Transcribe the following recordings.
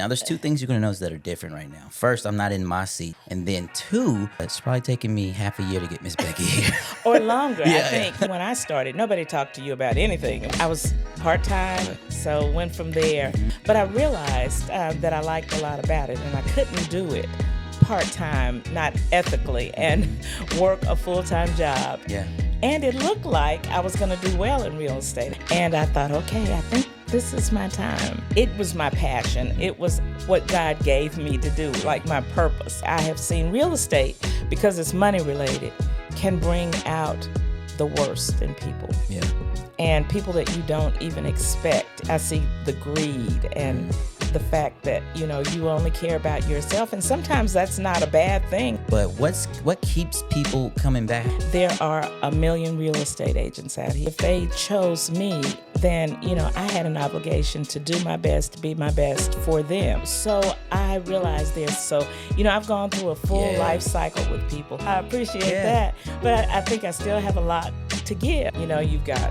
Now, there's two things you're going to notice that are different right now. First, I'm not in my seat. And then two, it's probably taking me half a year to get Miss Becky here. Or longer. Yeah, I think when I started, nobody talked to you about anything. I was part-time, so went from there. But I realized that I liked a lot about it, and I couldn't do it part-time, not ethically, and work a full-time job. Yeah. And it looked like I was going to do well in real estate. And I thought, okay, I think this is my time. It was my passion. It was what God gave me to do, like my purpose. I have seen real estate, because it's money related, can bring out the worst in people. Yeah. And people that you don't even expect. I see the greed and the fact that, you only care about yourself. And sometimes that's not a bad thing. But what keeps people coming back? There are a million real estate agents out here. If they chose me, then, I had an obligation to do my best, to be my best for them. So I realized I've gone through a full life cycle with people. I appreciate that. But I think I still have a lot to give. You've got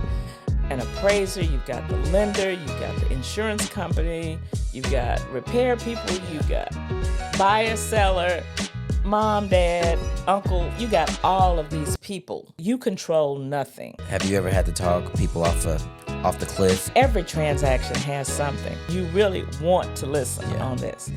an appraiser, you've got the lender, you've got the insurance company, you've got repair people, you've got buyer, seller, mom, dad, uncle. You got all of these people. You control nothing. Have you ever had to talk people off the cliff? Every transaction has something. You really want to listen on this.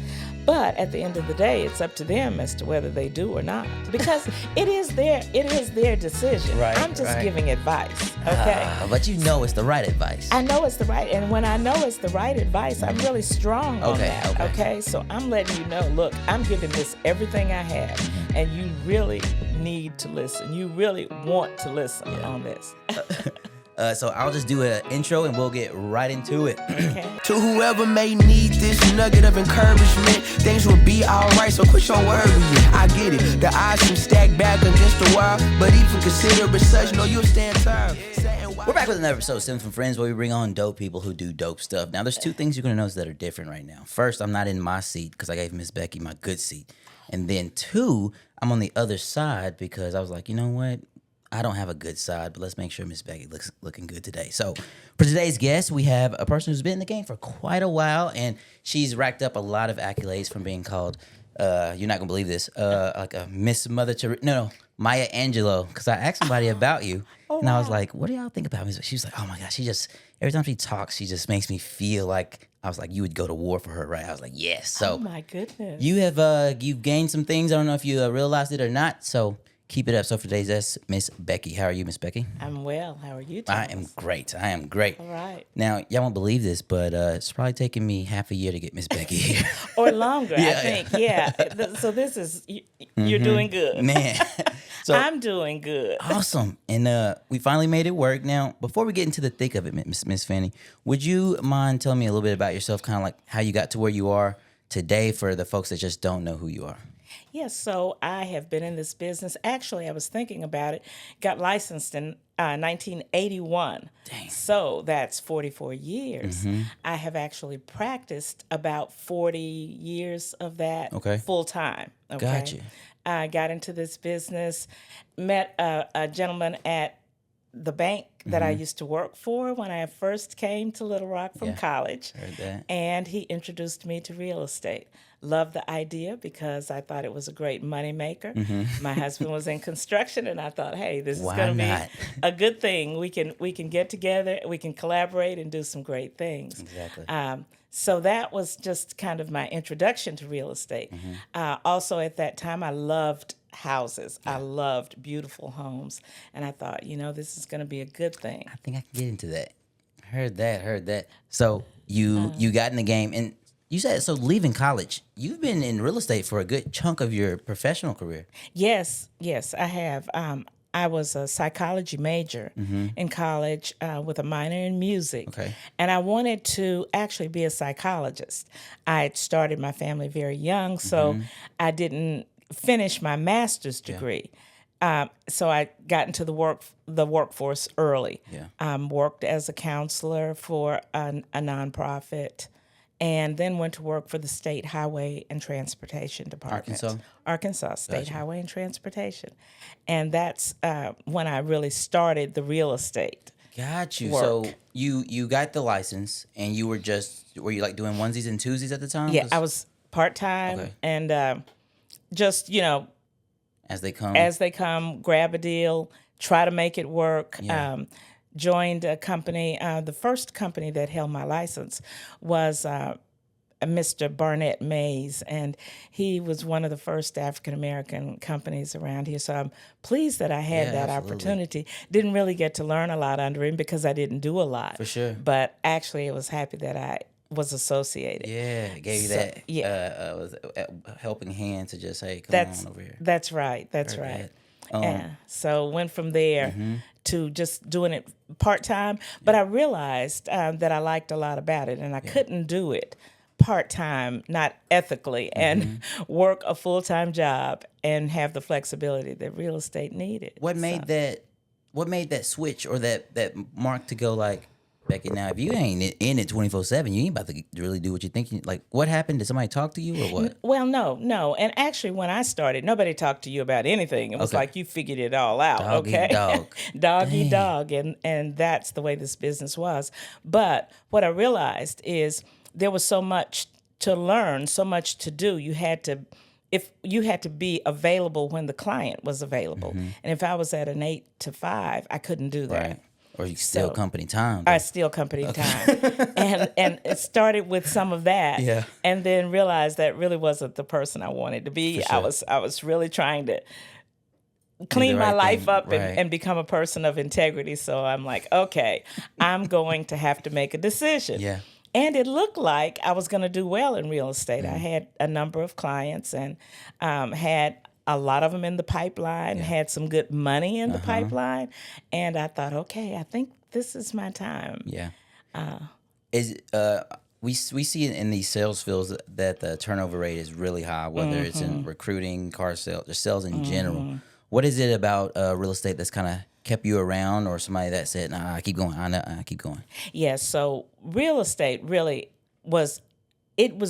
But at the end of the day, it's up to them as to whether they do or not. Because it is their decision. Right, I'm just giving advice, okay? But it's the right advice. I know it's the right, and when I know it's the right advice, I'm really strong on that, okay? So I'm letting you know, look, I'm giving this everything I have, and you really need to listen. You really want to listen on this. So I'll just do an intro and we'll get right into it. Okay. To whoever may need this nugget of encouragement, things will be alright, so quit your worrying. I get it, the odds seem stacked back against the wall, but even consider it such, no, you'll stand tall. We're back with another episode of Sims from Friends, where we bring on dope people who do dope stuff. Now, there's two things you're going to notice that are different right now. First, I'm not in my seat because I gave Miss Becky my good seat. And then two, I'm on the other side because I was like, you know what? I don't have a good side, but let's make sure Miss Becky looks looking good today. So for today's guest, we have a person who's been in the game for quite a while, and she's racked up a lot of accolades from being called, you're not going to believe this, like a Miss Mother Teresa. No, Maya Angelou, because I asked somebody about you, and I was like, what do y'all think about Miss? She was like, oh my gosh, every time she talks, she just makes me feel like, I was like, you would go to war for her, right? I was like, yes. So Oh my goodness. you have, you've gained some things. I don't know if you realized it or not, so keep it up. So for today's guest, Miss Becky. How are you, Miss Becky? I'm well. How are you, I Thomas? am great. All right. Now, y'all won't believe this, but it's probably taking me half a year to get Miss Becky here. Or longer, I think. Yeah. So this is, you're doing good. Man. So I'm doing good. awesome. And we finally made it work. Now, before we get into the thick of it, Miss Fanny, would you mind telling me a little bit about yourself, kind of like how you got to where you are today for the folks that just don't know who you are? Yes, so I have been in this business. Actually, I was thinking about it. Got licensed in 1981. Dang. So that's 44 years. I have actually practiced about 40 years of that full time. Okay? Gotcha. I got into this business, met a gentleman at the bank that I used to work for when I first came to Little Rock from college. Heard that. And he introduced me to real estate. Loved the idea because I thought it was a great moneymaker. My husband was in construction, and I thought, hey, this is Why going to not? be a good thing. We can get together, we can collaborate and do some great things. Exactly. So that was just kind of my introduction to real estate. Also at that time, I loved houses. I loved beautiful homes. And I thought, this is going to be a good thing. I think I can get into that. Heard that. So you got in the game, and you said, so leaving college, you've been in real estate for a good chunk of your professional career. Yes, I have. I was a psychology major in college with a minor in music. Okay. And I wanted to actually be a psychologist. I had started my family very young, so I didn't finish my master's degree. So I got into the workforce early. Worked as a counselor for a nonprofit, and then went to work for the State Highway and Transportation Department. Arkansas State Highway and Transportation. And that's when I really started the real estate. Got you. work. So you got the license, and you were you like doing onesies and twosies at the time? Yeah, 'Cause I was part-time Okay. and just, as they come. as they come, grab a deal, try to make it work. Yeah. Joined a company. The first company that held my license was Mr. Barnett Mays, and he was one of the first African American companies around here. So I'm pleased that I had Yeah, that absolutely. opportunity. Didn't really get to learn a lot under him because I didn't do a lot. For sure. But actually, I was happy that I was associated. Yeah, it gave you So, that yeah. was a helping hand to just, hey, come That's on over here. that's right. That's Very right. good. Yeah. So went from there Mm-hmm. to just doing it part time, but I realized that I liked a lot about it, and I couldn't do it part time, not ethically, and Mm-hmm. work a full time job and have the flexibility that real estate needed. What made that switch or that mark to go like, Becky, now if you ain't in it 24/7, you ain't about to really do what you think. Like, what happened? Did somebody talk to you or what? Well, no. And actually, when I started, nobody talked to you about anything. It was Okay. like you figured it all out. Dog eat okay, dog. dog eat Dang. dog, and that's the way this business was. But what I realized is there was so much to learn, so much to do. You had to be available when the client was available, and if I was at an 8 to 5, I couldn't do that. Right. Or you still So- company time. I steal company time, and it started with some of that, Yeah. and then realized that really wasn't the person I wanted to be. For sure. I was really trying to clean my right life thing, up right. and become a person of integrity. So I'm like, okay, I'm going to have to make a decision. Yeah. And it looked like I was going to do well in real estate. Mm-hmm. I had a number of clients and had a lot of them in the pipeline, had some good money in the Uh-huh. pipeline. And I thought, okay, I think this is my time. Yeah. We see it in these sales fields that the turnover rate is really high, whether it's in recruiting, car sales, or sales in general. What is it about real estate that's kind of kept you around, or somebody that said, "Nah, I keep going. I keep going." Yeah, so real estate really was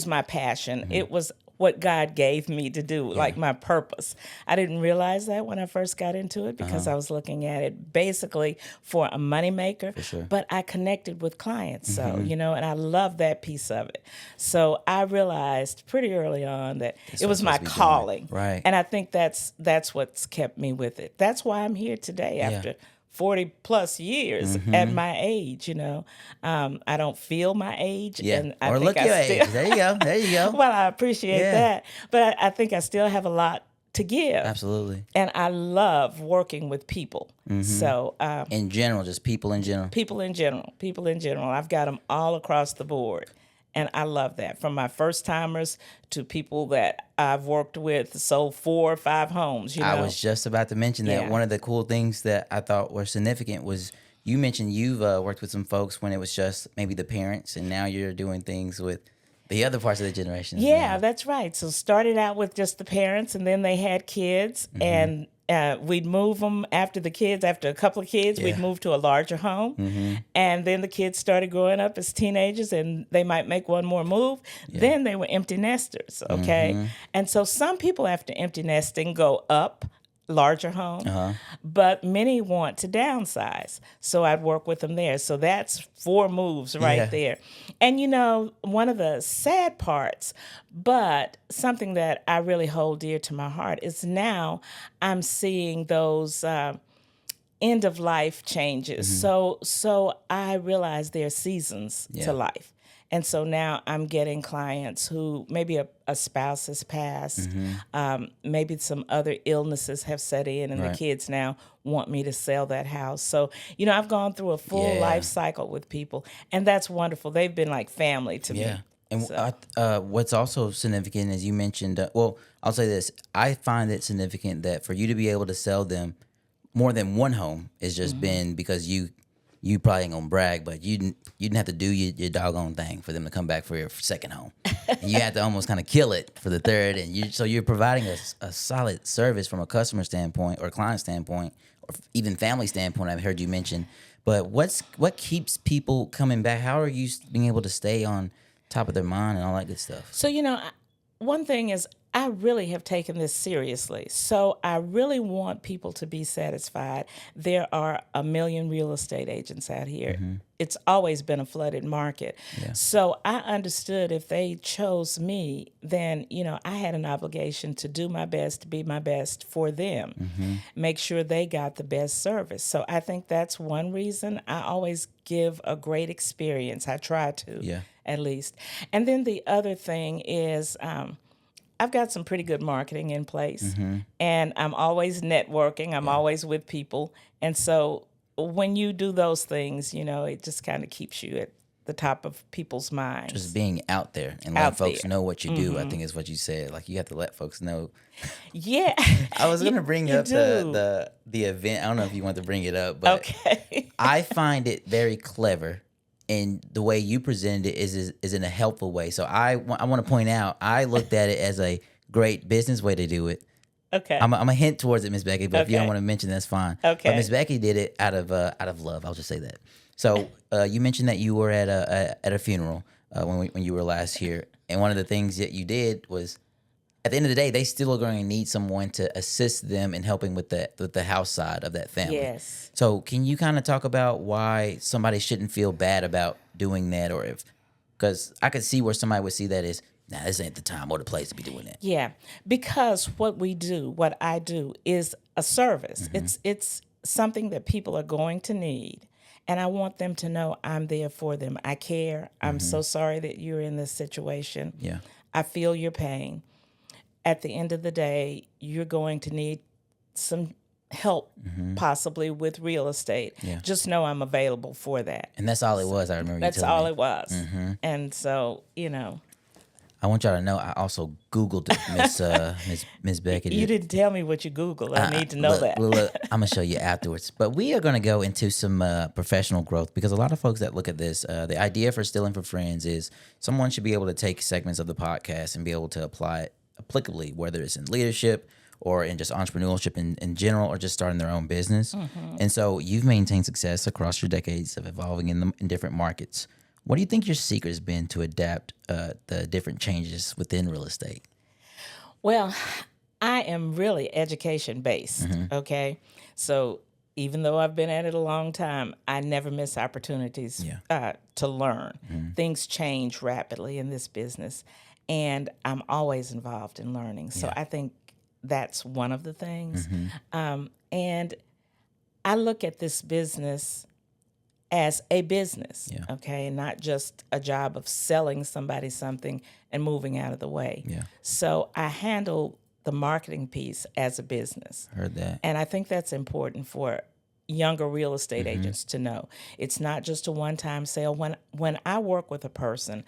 my passion. It was what God gave me to do, like my purpose. I didn't realize that when I first got into it because I was looking at it basically for a moneymaker. sure. But I connected with clients, so and I love that piece of it. So I realized pretty early on that it what was I'm my supposed to be doing. calling, Right. And I think that's what's kept me with it. That's why I'm here today after 40 plus years at my age, I don't feel my age. Yeah. And I Or think look I your still, age. There you go. There you go. well, I appreciate Yeah. that. But I think I still have a lot to give. Absolutely. And I love working with people. So In general, just people in general. people in general, I've got them all across the board. And I love that. From my first timers to people that I've worked with, sold 4 or 5 homes, I was just about to mention that Yeah. one of the cool things that I thought were significant was you mentioned you've worked with some folks when it was just maybe the parents, and now you're doing things with the other parts of the generation. Yeah, that's right. So started out with just the parents, and then they had kids, and we'd move them after a couple of kids, Yeah. we'd move to a larger home. And then the kids started growing up as teenagers, and they might make one more move. Then they were empty nesters, okay? And so some people after empty nesting go up, larger home, but many want to downsize. So I'd work with them there. So that's 4 moves right Yeah. there. And one of the sad parts, but something that I really hold dear to my heart, is now I'm seeing those end of life changes. So I realize there are seasons Yeah. to life. And so now I'm getting clients who maybe a spouse has passed, maybe some other illnesses have set in, and Right. the kids now want me to sell that house. So, I've gone through a full Yeah. life cycle with people, and that's wonderful. They've been like family to Yeah. me. And what's also significant, as you mentioned, I'll say this. I find it significant that for you to be able to sell them more than one home is just been because you probably ain't gonna brag, but you didn't have to do your doggone thing for them to come back for your second home. And you had to almost kind of kill it for the third, and so you're providing a solid service from a customer standpoint or client standpoint or even family standpoint. I've heard you mention, but what keeps people coming back? How are you being able to stay on top of their mind and all that good stuff? So, one thing is I really have taken this seriously. So I really want people to be satisfied. There are a million real estate agents out here. It's always been a flooded market. So I understood if they chose me, then, I had an obligation to do my best, to be my best for them, make sure they got the best service. So I think that's one reason I always give a great experience. I try to, at least. And then the other thing is, I've got some pretty good marketing in place, and I'm always networking. I'm always with people. And so when you do those things, it just kind of keeps you at the top of people's minds. Just being out there and letting folks know what you do, I think is what you said. Like, you have to let folks know. Yeah. I was going to bring up the event. I don't know if you want to bring it up, but okay. I find it very clever. And the way you presented it is in a helpful way. So I want to point out, I looked at it as a great business way to do it. Okay. I'm a hint towards it, Miss Becky, but if you don't want to mention, that's fine. Okay. But Miss Becky did it out of love. I'll just say that. So you mentioned that you were at a funeral when you were last here, and one of the things that you did was, at the end of the day, they still are going to need someone to assist them in helping with the house side of that family. Yes. So can you kind of talk about why somebody shouldn't feel bad about doing that, or because I could see where somebody would see that as, nah, this ain't the time or the place to be doing that. Yeah, because what I do is a service. It's something that people are going to need, and I want them to know I'm there for them. I care. I'm so sorry that you're in this situation. Yeah. I feel your pain. At the end of the day, you're going to need some help, possibly with real estate. Yeah. Just know I'm available for that. And that's all it was. I remember you That's telling all me. it was. And so, I want y'all to know I also Googled Miss Becky. you didn't tell me what you Googled. I need to know that. Look, I'm going to show you afterwards. But we are going to go into some professional growth, because a lot of folks that look at this, the idea for Stealing from Friends is someone should be able to take segments of the podcast and be able to apply it applicably, whether it's in leadership or in just entrepreneurship in general, or just starting their own business. And so you've maintained success across your decades of evolving in different markets. What do you think your secret has been to adapt the different changes within real estate? Well, I am really education based, okay? So even though I've been at it a long time, I never miss opportunities to learn. Things change rapidly in this business, and I'm always involved in learning. So I think that's one of the things. And I look at this business as a business, okay, and not just a job of selling somebody something and moving out of the way. So I handle the marketing piece as a business. Heard that. And I think that's important for younger real estate agents to know. It's not just a one-time sale. When I work with a person,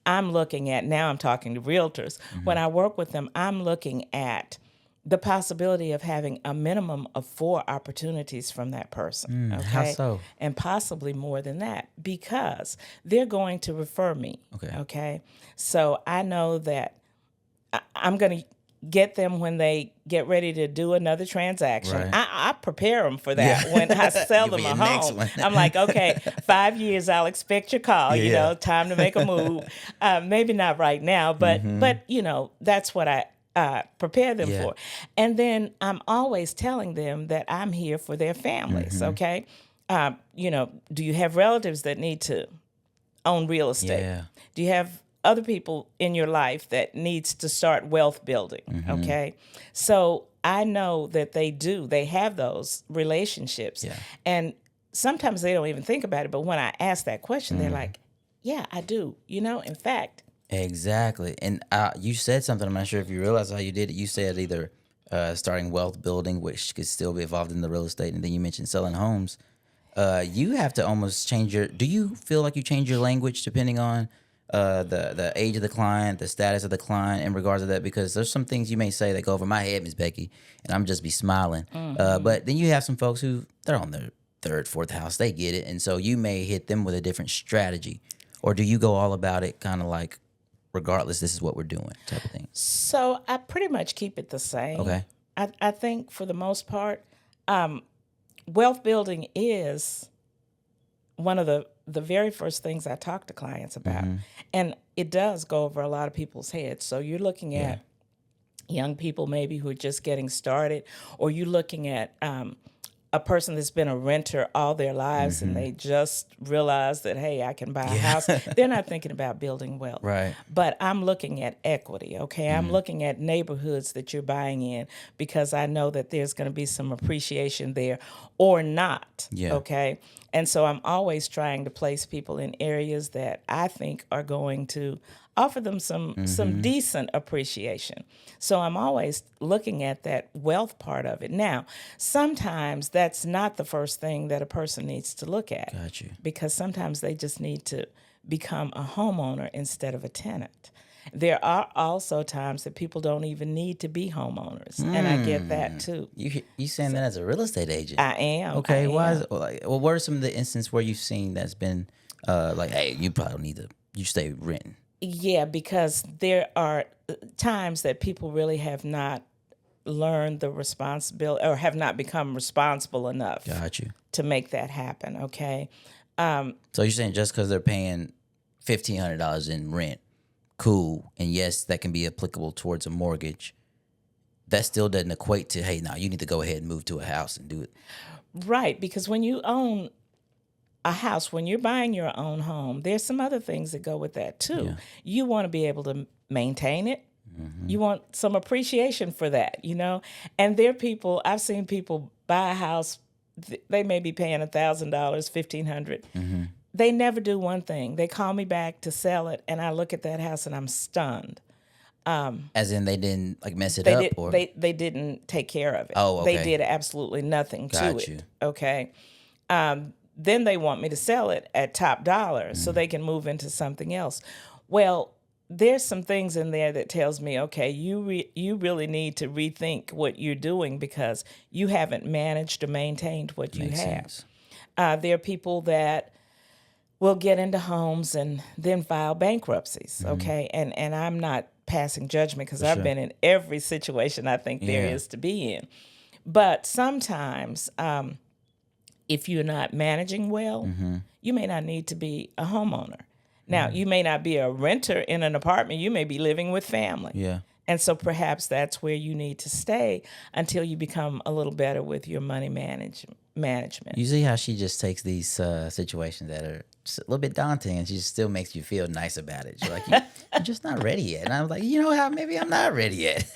I'm looking at, now I'm talking to realtors, when I work with them, I'm looking at the possibility of having a minimum of 4 opportunities from that person. Okay? How so? And possibly more than that, because they're going to refer me. Okay. So I know that I'm going to get them when they get ready to do another transaction. Right. I prepare them for that when I sell them You'll a be the next home. one. I'm like, okay, 5 years, I'll expect your call, time to make a move. Maybe not right now, but that's what I prepare them for. And then I'm always telling them that I'm here for their families, okay? Do you have relatives that need to own real estate? Do you have other people in your life that needs to start wealth building, okay? So I know that they do. They have those relationships. And sometimes they don't even think about it, but when I ask that question, they're like, yeah, I do. In fact, exactly. And you said something, I'm not sure if you realize how you did it. You said either starting wealth building, which could still be involved in the real estate, and then you mentioned selling homes. You have to almost change do you feel like you change your language depending on the age of the client, the status of the client in regards to that? Because there's some things you may say that go over my head, Miss Becky, and I'm just be smiling. But then you have some folks who, they're on their 3rd, 4th house, they get it. And so you may hit them with a different strategy. Or do you go all about it kind of like, regardless, this is what we're doing type of thing? So I pretty much keep it the same. Okay. I think for the most part, wealth building is one of the the very first things I talk to clients about. And it does go over a lot of people's heads. So you're looking at young people maybe who are just getting started, or you're looking at a person that's been a renter all their lives and they just realize that, hey, I can buy a house. They're not thinking about building wealth. Right. But I'm looking at equity, okay? I'm looking at neighborhoods that you're buying in because I know that there's going to be some appreciation there or not, okay? And so I'm always trying to place people in areas that I think are going to offer them some decent appreciation. So I'm always looking at that wealth part of it. Now, sometimes that's not the first thing that a person needs to look at. Got you. Because sometimes they just need to become a homeowner instead of a tenant. There are also times that people don't even need to be homeowners, and I get that too. You saying that as a real estate agent? I am. Okay, I why am. is well, what are some of the instances where you've seen that's been like, hey, you probably need to stay renting? Yeah, because there are times that people really have not learned the responsibility or have not become responsible enough Got you. to make that happen, okay? So you're saying just because they're paying $1,500 in rent, cool, and yes, that can be applicable towards a mortgage, that still doesn't equate to, hey, now you need to go ahead and move to a house and do it. Right, because when you own a house, when you're buying your own home, there's some other things that go with that too. Yeah. You want to be able to maintain it. You want some appreciation for that, you know? And there are people, I've seen people buy a house, they may be paying $1,000, $1,500. They never do one thing. They call me back to sell it, and I look at that house and I'm stunned. As in they didn't like mess it up? Or They didn't take care of it. Oh, okay. They did absolutely nothing to Got it. you. Okay. Then they want me to sell it at top dollar so they can move into something else. Well, there's some things in there that tells me, okay, you really need to rethink what you're doing because you haven't managed or maintained what you Makes have. sense. There are people that will get into homes and then file bankruptcies, okay? And I'm not passing judgment because I've been in every situation I think there is to be in. But sometimes if you're not managing well, you may not need to be a homeowner. Now, you may not be a renter in an apartment. You may be living with family. Yeah. And so perhaps that's where you need to stay until you become a little better with your money management. You see how she just takes these situations that are just a little bit daunting and she just still makes you feel nice about it. She's like, you're just not ready yet. And I was like, you know how maybe I'm not ready yet.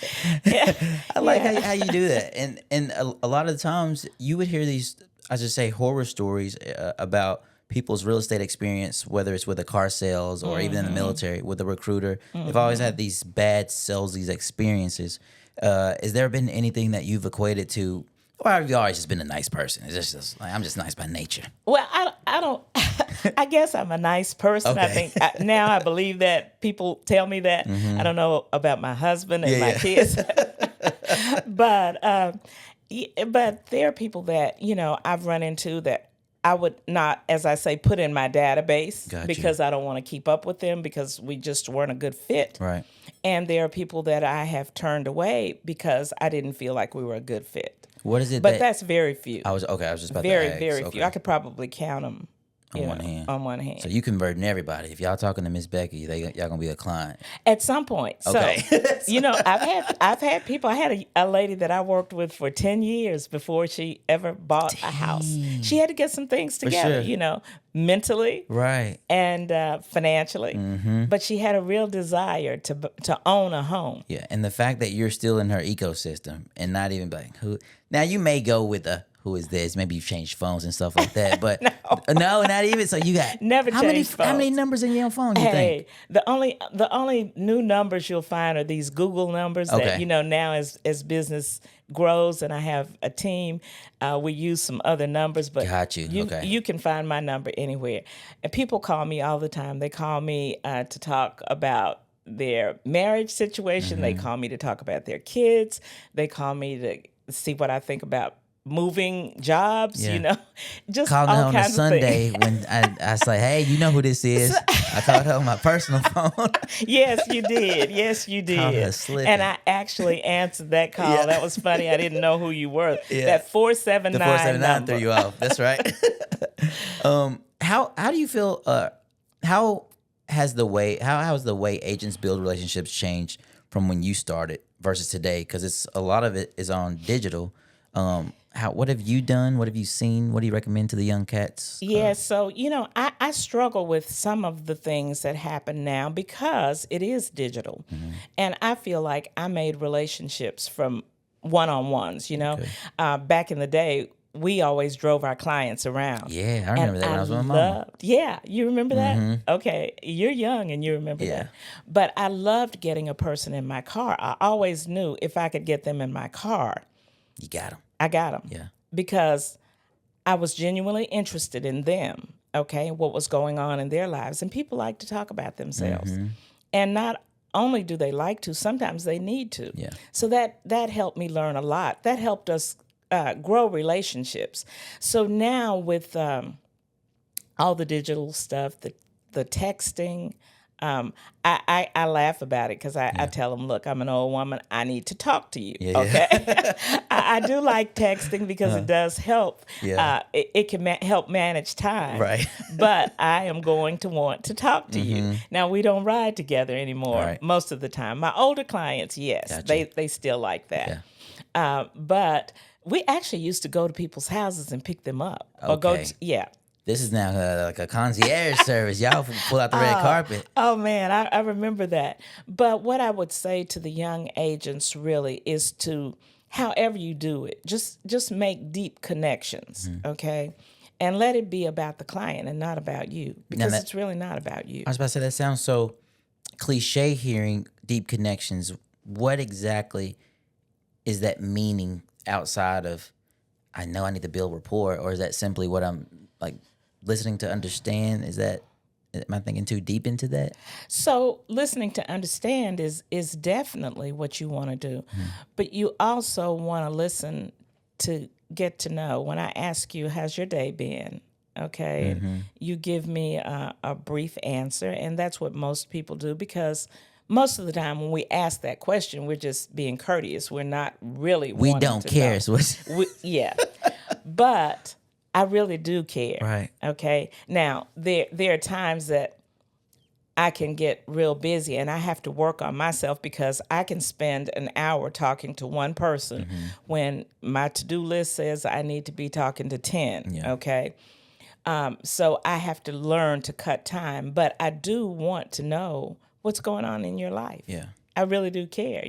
I like how you do that. And a lot of the times you would hear these, I should say, horror stories about people's real estate experience, whether it's with a car sales or even in the military with a recruiter. They've always had these bad salesy experiences. Has there been anything that you've equated to, or have you always just been a nice person? It's just like, I'm just nice by nature. Well, I don't. I guess I'm a nice person. Okay. I think now I believe that people tell me that. I don't know about my husband and my kids, but there are people that I've run into that I would not, as I say, put in my database Gotcha. because I don't want to keep up with them because we just weren't a good fit. Right. And there are people that I have turned away because I didn't feel like we were a good fit. What is it? But that's very few. I was just about very, to ask. very Okay. few. I could probably count them On one hand. On one hand. So you converting everybody. If y'all talking to Miss Becky, y'all gonna be a client. At some point. Okay. So, I've had people. I had a lady that I worked with for 10 years before she ever bought a house. She had to get some things together, sure. Mentally Right. and financially. But she had a real desire to own a home. Yeah, and the fact that you're still in her ecosystem and not even like who. Now you may go with a who is this? Maybe you've changed phones and stuff like that, but no, not even. So you got Never how many changed phones. how many numbers in your phone? You Hey, think? the only new numbers you'll find are these Google numbers Okay. that now as business grows and I have a team, we use some other numbers, but Got you. Okay. you can find my number anywhere. And people call me all the time. They call me to talk about their marriage situation. They call me to talk about their kids. They call me to see what I think about moving jobs, just Called her all on a kinds of Sunday things. when I was like, hey, you know who this is? I called her on my personal phone. Yes, you did. Yes, you Called her did. slipping. And I actually answered that call. Yeah. That was funny. I didn't know who you were. Yeah. That 479 The 479 number. threw you off. That's right. how do you feel? How has the way agents build relationships changed from when you started versus today? Because it's a lot of it is on digital. What have you done? What have you seen? What do you recommend to the young cats? Yeah, so, I struggle with some of the things that happen now because it is digital. And I feel like I made relationships from one-on-ones, Back in the day, we always drove our clients around. Yeah, I remember that when I was with my mama. Yeah, you remember that? Okay, you're young and you remember that. But I loved getting a person in my car. I always knew if I could get them in my car, You got them. I got them. Yeah. Because I was genuinely interested in them, okay, what was going on in their lives. And people like to talk about themselves. And not only do they like to, sometimes they need to. Yeah. So that helped me learn a lot. That helped us grow relationships. So now with all the digital stuff, the texting, I laugh about it because I tell them, look, I'm an old woman. I need to talk to you. Okay. I do like texting because it does help. Yeah. It can help manage time. Right. But I am going to want to talk to you. Now, we don't ride together anymore Right. most of the time. My older clients, yes, Gotcha. they still like that. But we actually used to go to people's houses and pick them up. Or go Okay. to, This is now like a concierge service. Y'all pull out the red carpet. Oh man, I remember that. But what I would say to the young agents really is to, however you do it, just make deep connections, okay? And let it be about the client and not about you, because it's really not about you. I was about to say, that sounds so cliche hearing deep connections. What exactly is that meaning outside of, I know I need to build rapport, or is that simply what I'm like listening to understand? Am I thinking too deep into that? So listening to understand is definitely what you want to do. But you also want to listen to get to know. When I ask you, how's your day been? Okay. And you give me a brief answer. And that's what most people do, because most of the time when we ask that question, we're just being courteous. We're not really We wanting don't to care. know. So what's Yeah. But I really do care. Right. Okay. Now, there are times that I can get real busy and I have to work on myself, because I can spend an hour talking to one person when my to-do list says I need to be talking to 10. Yeah. Okay. So I have to learn to cut time, but I do want to know what's going on in your life. Yeah. I really do care,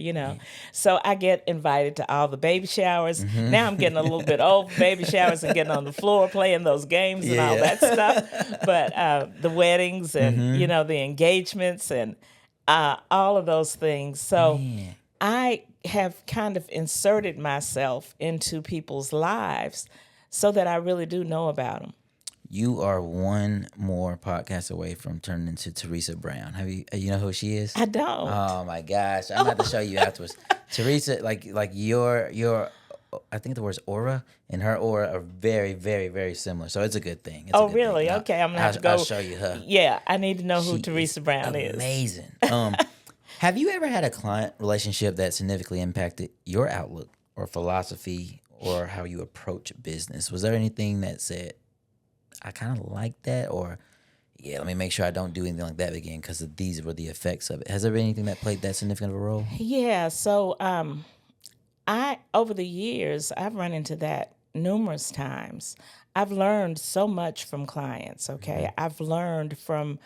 So I get invited to all the baby showers. Now I'm getting a little bit old for baby showers and getting on the floor playing those games and all that stuff. But the weddings and, the engagements and all of those things. So I have kind of inserted myself into people's lives so that I really do know about them. You are one more podcast away from turning into Teresa Brown. You know who she is? I don't. Oh my gosh, I'm gonna have to show you afterwards. Teresa, like your, I think the words aura and her aura are very, very, very similar. So it's a good thing. It's a good really? thing. Okay, I'm gonna have to go. I'll show you her. Yeah, I need to know who She Teresa Brown is. Amazing. Have you ever had a client relationship that significantly impacted your outlook or philosophy or how you approach business? Was there anything that said, I kind of like that, or let me make sure I don't do anything like that again because these were the effects of it? Has there been anything that played that significant of a role? Yeah, so over the years, I've run into that numerous times. I've learned so much from clients, okay? I've learned from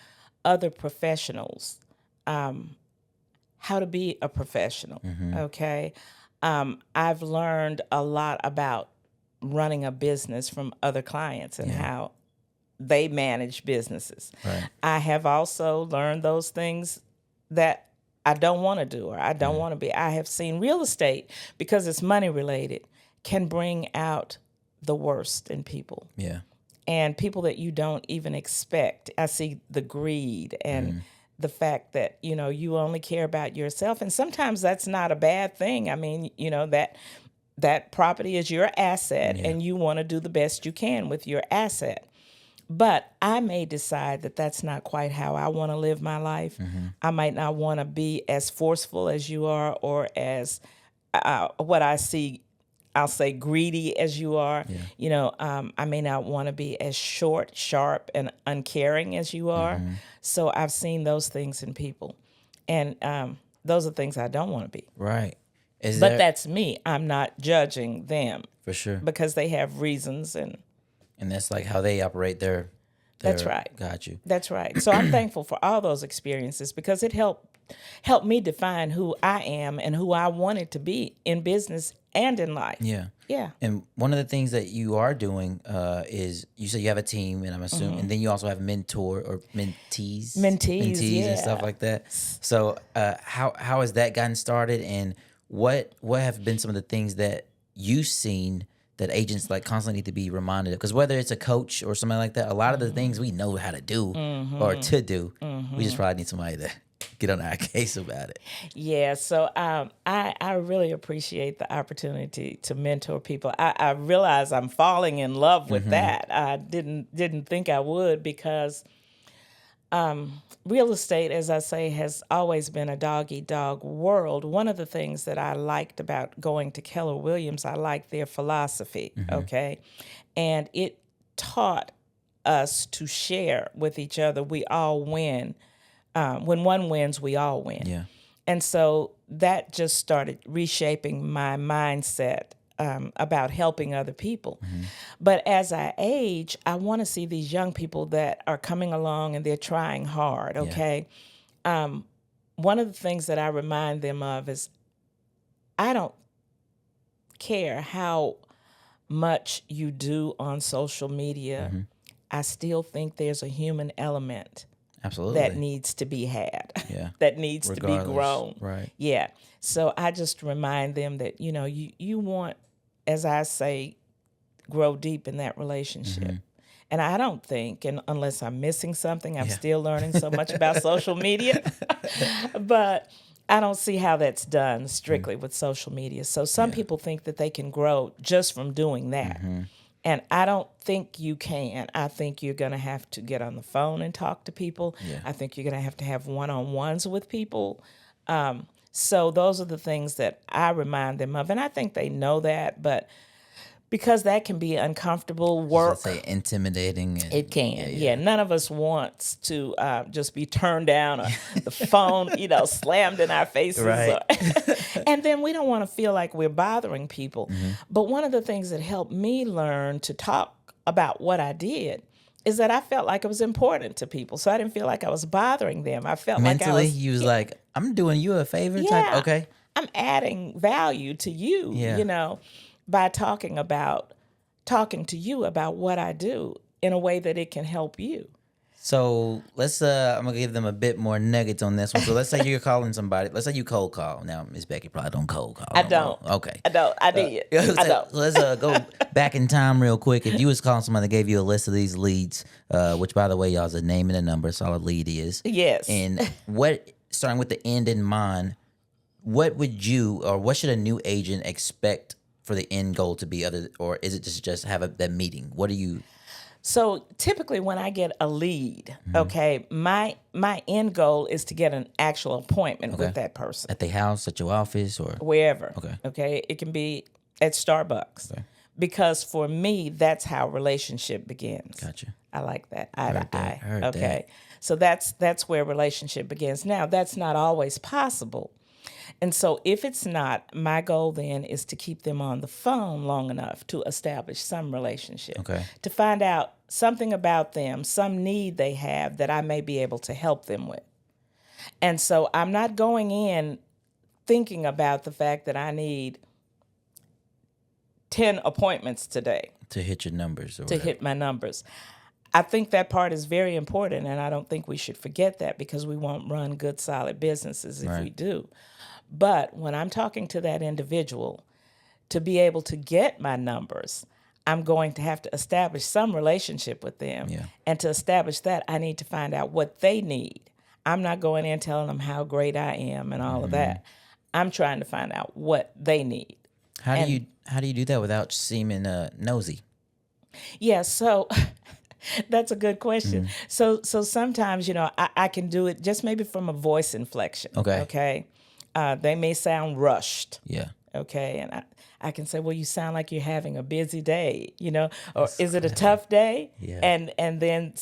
other professionals how to be a professional, okay? I've learned a lot about running a business from other clients and how they manage businesses. Right. I have also learned those things that I don't want to do or I don't want to be. I have seen real estate, because it's money related, can bring out the worst in people. Yeah. And people that you don't even expect. I see the greed and the fact that, you only care about yourself. And sometimes that's not a bad thing. I mean, that property is your asset and you want to do the best you can with your asset. But I may decide that that's not quite how I want to live my life. I might not want to be as forceful as you are, or as what I see I'll say greedy as you are. You know, I may not want to be as short, sharp, and uncaring as you are. So I've seen those things in people. And those are things I don't want to be. Right. But that's me. I'm not judging them. For sure. Because they have reasons and that's like how they operate their That's right. Got you. That's right. So I'm thankful for all those experiences because it helped me define who I am and who I wanted to be in business and in life. Yeah. Yeah. And one of the things that you are doing is you say you have a team, and I'm assuming, and then you also have mentor or mentees yeah. and stuff like that. So how has that gotten started, and what have been some of the things that you've seen that agents like constantly need to be reminded of? Because whether it's a coach or something like that, a lot of the things we know how to do or to do, we just probably need somebody to get on our case about it. Yeah, so I really appreciate the opportunity to mentor people. I realize I'm falling in love with that. I didn't think I would because real estate, as I say, has always been a dog-eat-dog world. One of the things that I liked about going to Keller Williams, I liked their philosophy, okay? And it taught us to share with each other. We all win. When one wins, we all win. Yeah. And so that just started reshaping my mindset about helping other people. But as I age, I want to see these young people that are coming along and they're trying hard, okay? One of the things that I remind them of is I don't care how much you do on social media. I still think there's a human element Absolutely. that needs to be had, Yeah. that needs to be Regardless. grown. Right. Yeah. So I just remind them that, you know, you want, as I say, grow deep in that relationship. And I don't think, and unless I'm missing something, I'm still learning so much about social media, but I don't see how that's done strictly with social media. So some people think that they can grow just from doing that. And I don't think you can. I think you're going to have to get on the phone and talk to people. I think you're going to have one-on-ones with people. So those are the things that I remind them of. And I think they know that, but because that can be uncomfortable work. Let's say intimidating. And, it can. Yeah. None of us wants to just be turned down or the phone, you know, slammed in our faces. Right. And then we don't want to feel like we're bothering people. But one of the things that helped me learn to talk about what I did is that I felt like it was important to people. So I didn't feel like I was bothering them. I felt mentally, like I was... you was like, I'm doing you a favor Yeah. type. Okay. I'm adding value to you, you know, by talking to you about what I do in a way that it can help you. So let's I'm gonna give them a bit more nuggets on this one. So let's say you're calling somebody. Let's say you cold call. Now, Miss Becky probably don't cold call. I don't. Okay. I don't. I did. I don't. Let's go back in time real quick. If you was calling somebody that gave you a list of these leads, which by the way, y'all's a name and a number. That's all a lead is. Yes. And starting with the end in mind, what would you or what should a new agent expect for the end goal to be, or is it just have that meeting? What do you? So typically when I get a lead, okay, my end goal is to get an actual appointment with that person. At the house, at your office, or? Wherever. Okay. Okay. It can be at Starbucks. Okay. Because for me, that's how relationship begins. Gotcha. I like that. Eye to eye. Heard okay. that. So that's where relationship begins. Now, that's not always possible. And so if it's not, my goal then is to keep them on the phone long enough to establish some relationship. Okay. To find out something about them, some need they have that I may be able to help them with. And so I'm not going in thinking about the fact that I need 10 appointments today. To hit your numbers. Or to hit my numbers. I think that part is very important, and I don't think we should forget that because we won't run good, solid businesses if we do. But when I'm talking to that individual, to be able to get my numbers, I'm going to have to establish some relationship with them. Yeah. And to establish that, I need to find out what they need. I'm not going in telling them how great I am and all of that. I'm trying to find out what they need. How do you do that without seeming nosy? Yeah, so that's a good question. So sometimes, you know, I can do it just maybe from a voice inflection. Okay. Okay. They may sound rushed. Yeah. Okay. And I can say, well, you sound like you're having a busy day, or is it a tough day? Yeah. And then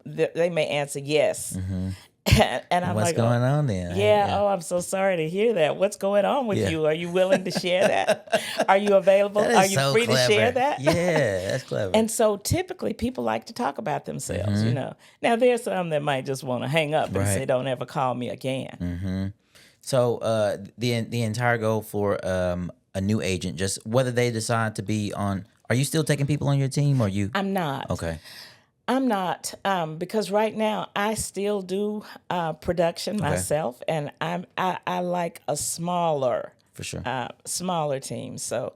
they may answer yes. And I'm What's like, going on there? Yeah, oh, I'm so sorry to hear that. What's going on with you? Are you willing to share that? Are you available? That is Are you so free clever. to share that? Yeah, that's clever. And so typically people like to talk about themselves, Now there's some that might just want to hang up and say, don't ever call me again. So the entire goal for a new agent, just whether they decide to be on, are you still taking people on your team or you? I'm not. Okay. I'm not, because right now I still do production myself, and I like a smaller For sure. Smaller team. So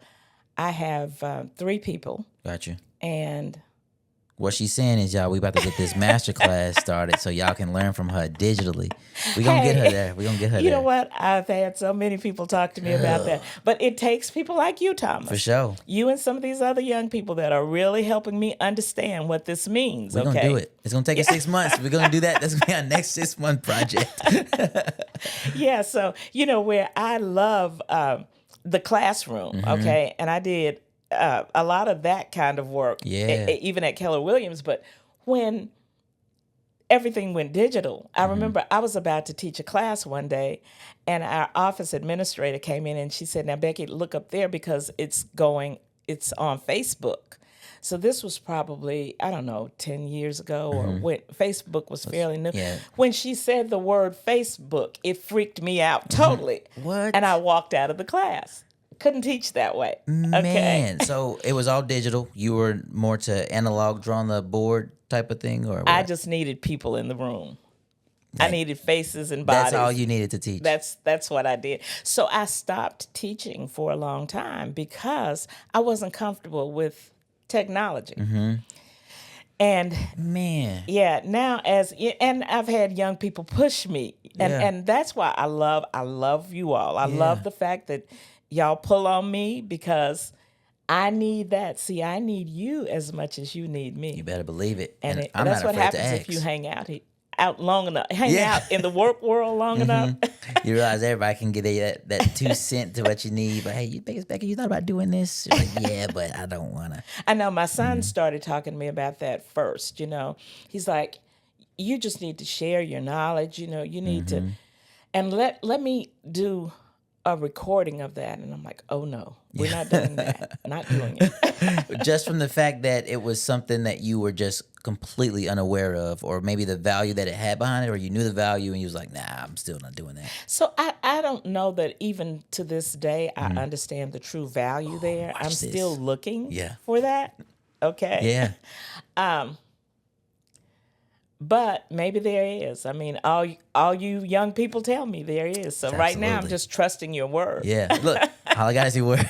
I have 3 people, Got you. and What she's saying is, y'all, we about to get this master class started so y'all can learn from her digitally. We're going to get her there. We're going to get her there. you know what? I've had so many people talk to me about that. But it takes people like you, Thomas. For sure. You and some of these other young people that are really helping me understand what this means. We're going to do it. It's going to take us 6 months. We're going to do that. That's going to be our next 6-month project. Yeah, so, where I love the classroom, okay? And I did a lot of that kind of work, even at Keller Williams. But when everything went digital, I remember I was about to teach a class one day, and our office administrator came in and she said, now, Becky, look up there because it's on Facebook. So this was probably, 10 years ago, or when Facebook was fairly new. Yeah. When she said the word Facebook, it freaked me out totally. What? And I walked out of the class. Couldn't teach that way. Okay. Man, so it was all digital. You were more to analog, draw on the board type of thing, or what? I just needed people in the room. I needed faces and bodies. That's all you needed to teach. That's what I did. So I stopped teaching for a long time because I wasn't comfortable with technology. And man, now and I've had young people push me, and that's why I love you all. I love the fact that y'all pull on me because I need that. See, I need you as much as you need me. you better believe it. And I'm that's not what afraid to happens ask. if you hang out long enough, out in the work world long enough. You realize everybody can get that 2 cents to what you need. But hey, Becky, you thought about doing this? You're like, yeah, but I don't want to. I know my son started talking to me about that first. He's like, you just need to share your knowledge. You need to, and let me do a recording of that. And I'm like, oh no, we're not doing that. Not doing it. Just from the fact that it was something that you were just completely unaware of, or maybe the value that it had behind it, or you knew the value and you was like, nah, I'm still not doing that. So I don't know that even to this day I understand the true value there. I'm still looking for that. Okay. Yeah. But maybe there is. I mean, all you young people tell me there is. So right now I'm just trusting your word. Yeah. Look, all I got is your word.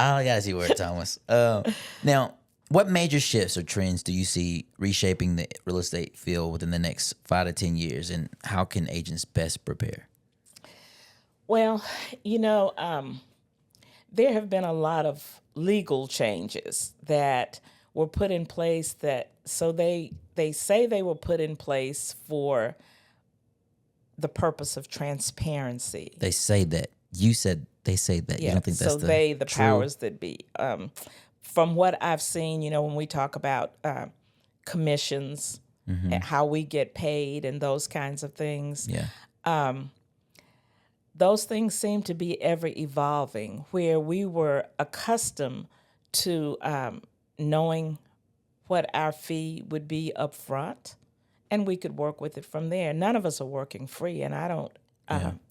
All I got is your word, Thomas. Now, what major shifts or trends do you see reshaping the real estate field within the next 5 to 10 years, and how can agents best prepare? Well, there have been a lot of legal changes that were put in place they say they were put in place for the purpose of transparency. They say that. You said they say that. Yeah. You don't think that's so the the true? powers that be. From what I've seen, when we talk about commissions and how we get paid and those kinds of things, those things seem to be ever evolving, where we were accustomed to knowing what our fee would be up front, and we could work with it from there. None of us are working free, and I don't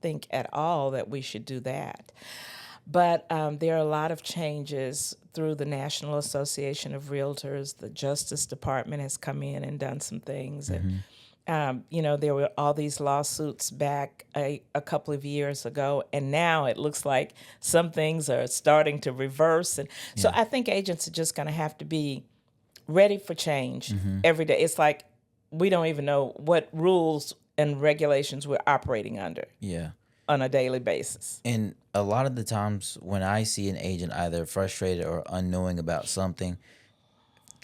think at all that we should do that. But there are a lot of changes through the National Association of Realtors. The Justice Department has come in and done some things. And, there were all these lawsuits back a couple of years ago, and now it looks like some things are starting to reverse. And so I think agents are just going to have to be ready for change every day. It's like we don't even know what rules and regulations we're operating under on a daily basis. And a lot of the times when I see an agent either frustrated or unknowing about something,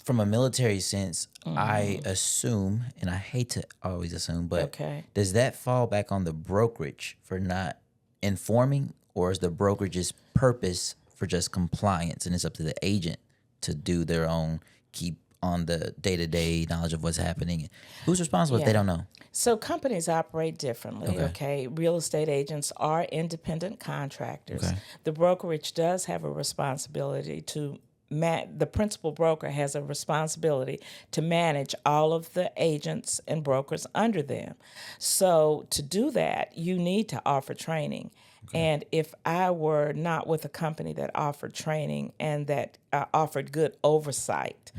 from a military sense, I assume, and I hate to always assume, but does that fall back on the brokerage for not informing, or is the brokerage's purpose for just compliance, and it's up to the agent to do their own, keep on the day-to-day knowledge of what's happening? Who's responsible if they don't know? So companies operate differently, Okay. okay? Real estate agents are independent contractors. Okay. The brokerage does have a responsibility to the principal broker has a responsibility to manage all of the agents and brokers under them. So to do that, you need to offer training. And if I were not with a company that offered training and that offered good oversight,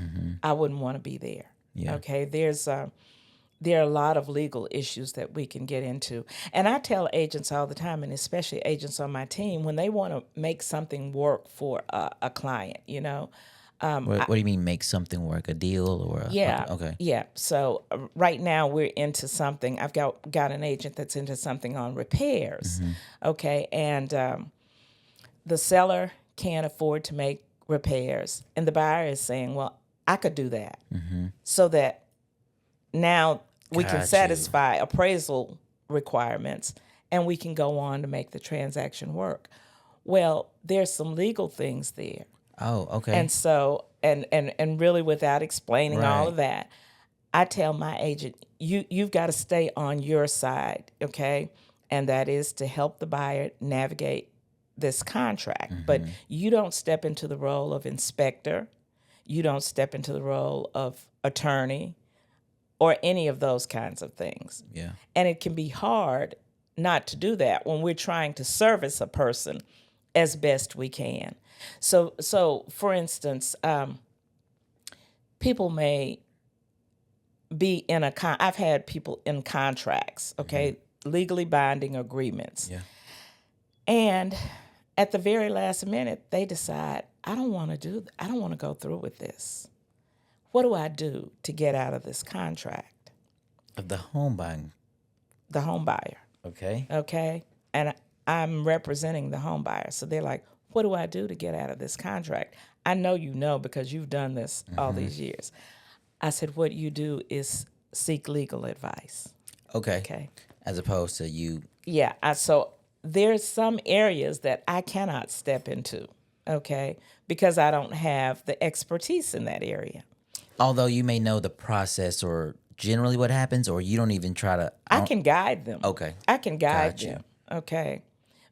I wouldn't want to be there. Yeah. Okay, there are a lot of legal issues that we can get into. And I tell agents all the time, and especially agents on my team, when they want to make something work for a client, you know. What do you mean make something work? A deal or a, Yeah. Okay. Yeah. So right now we're into something. I've got an agent that's into something on repairs. Okay. And the seller can't afford to make repairs. And the buyer is saying, well, I could do that. So that now we Got can you. satisfy appraisal requirements and we can go on to make the transaction work. Well, there's some legal things there. Oh, okay. And so, and really without explaining all Right. of that, I tell my agent, you've got to stay on your side, okay? And that is to help the buyer navigate this contract. But you don't step into the role of inspector. You don't step into the role of attorney or any of those kinds of things. Yeah. And it can be hard not to do that when we're trying to service a person as best we can. So for instance, people may be in I've had people in contracts, okay, legally binding agreements. Yeah. And at the very last minute, they decide, I don't want to go through with this. What do I do to get out of this contract? Of the home buying. The home buyer, Okay. okay? And I'm representing the home buyer. So they're like, what do I do to get out of this contract? I know you know because you've done this all these years. I said, what you do is seek legal advice. Okay. Okay. As opposed to you. Yeah. So there's some areas that I cannot step into, okay, because I don't have the expertise in that area. Although you may know the process or generally what happens, or you don't even try to. I can guide them. Okay. I can guide Got you. them. Okay.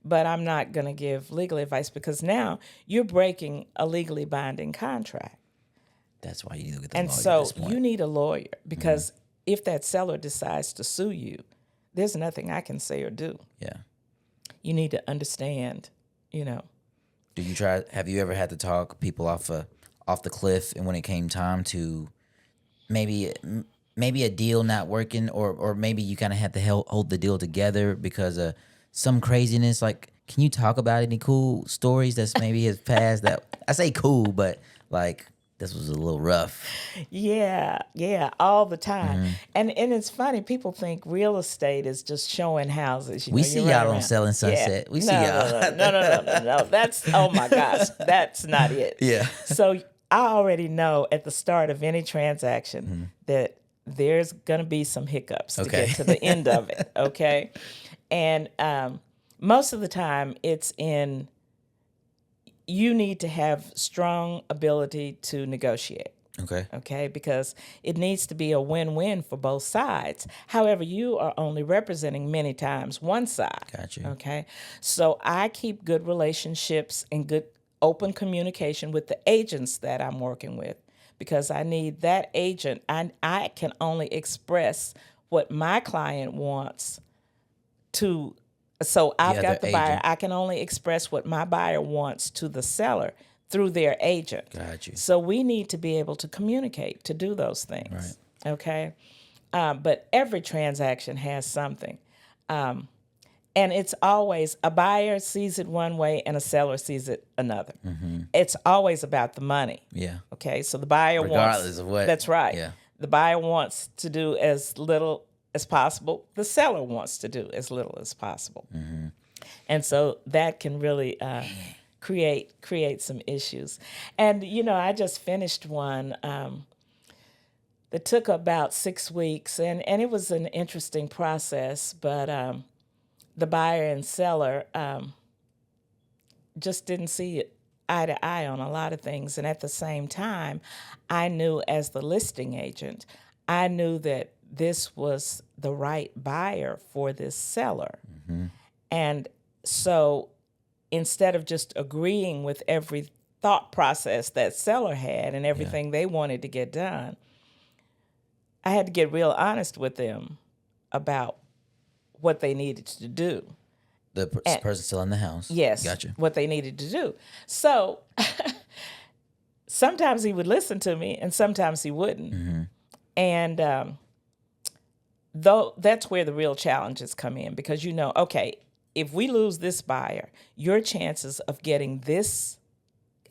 But I'm not going to give legal advice because now you're breaking a legally binding contract. That's why you need to get the And lawyer at so this point. you need a lawyer because if that seller decides to sue you, there's nothing I can say or do. Yeah. You need to understand, you know. Do you try? Have you ever had to talk people off the cliff, and when it came time to maybe a deal not working, or maybe you kind of had to hold the deal together because of some craziness? Like, can you talk about any cool stories that's maybe has passed that I say cool, but like this was a little rough? Yeah, all the time. And it's funny, people think real estate is just showing houses. We see y'all on Selling Sunset. We see y'all. No. That's, oh my gosh, that's not it. Yeah. So I already know at the start of any transaction that there's going to be some hiccups to Okay. get to the end of it, okay? And most of the time it's you need to have strong ability to negotiate. Okay, because it needs to be a win-win for both sides. However, you are only representing many times one side. Got you. Okay, so I keep good relationships and good open communication with the agents that I'm working with because I need that agent. I can only express what my client wants to. So I've got the buyer. agent. I can only express what my buyer wants to the seller through their agent. Got you. So we need to be able to communicate to do those things. Right. Okay. But every transaction has something. And it's always a buyer sees it one way and a seller sees it another. It's always about the money. Yeah. Okay. So the buyer Regardless of what. That's right. Yeah. The buyer wants to do as little as possible. The seller wants to do as little as possible. And so that can really create some issues. And, you know, I just finished one that took about 6 weeks, and it was an interesting process, but the buyer and seller just didn't see eye to eye on a lot of things. And at the same time, I knew as the listing agent, I knew that this was the right buyer for this seller. And so instead of just agreeing with every thought process that seller had and everything they wanted to get done, I had to get real honest with them about what they needed to do. The person still in the house. Yes, Gotcha. what they needed to do. So sometimes he would listen to me and sometimes he wouldn't. And though that's where the real challenges come in, because okay, if we lose this buyer, your chances of getting this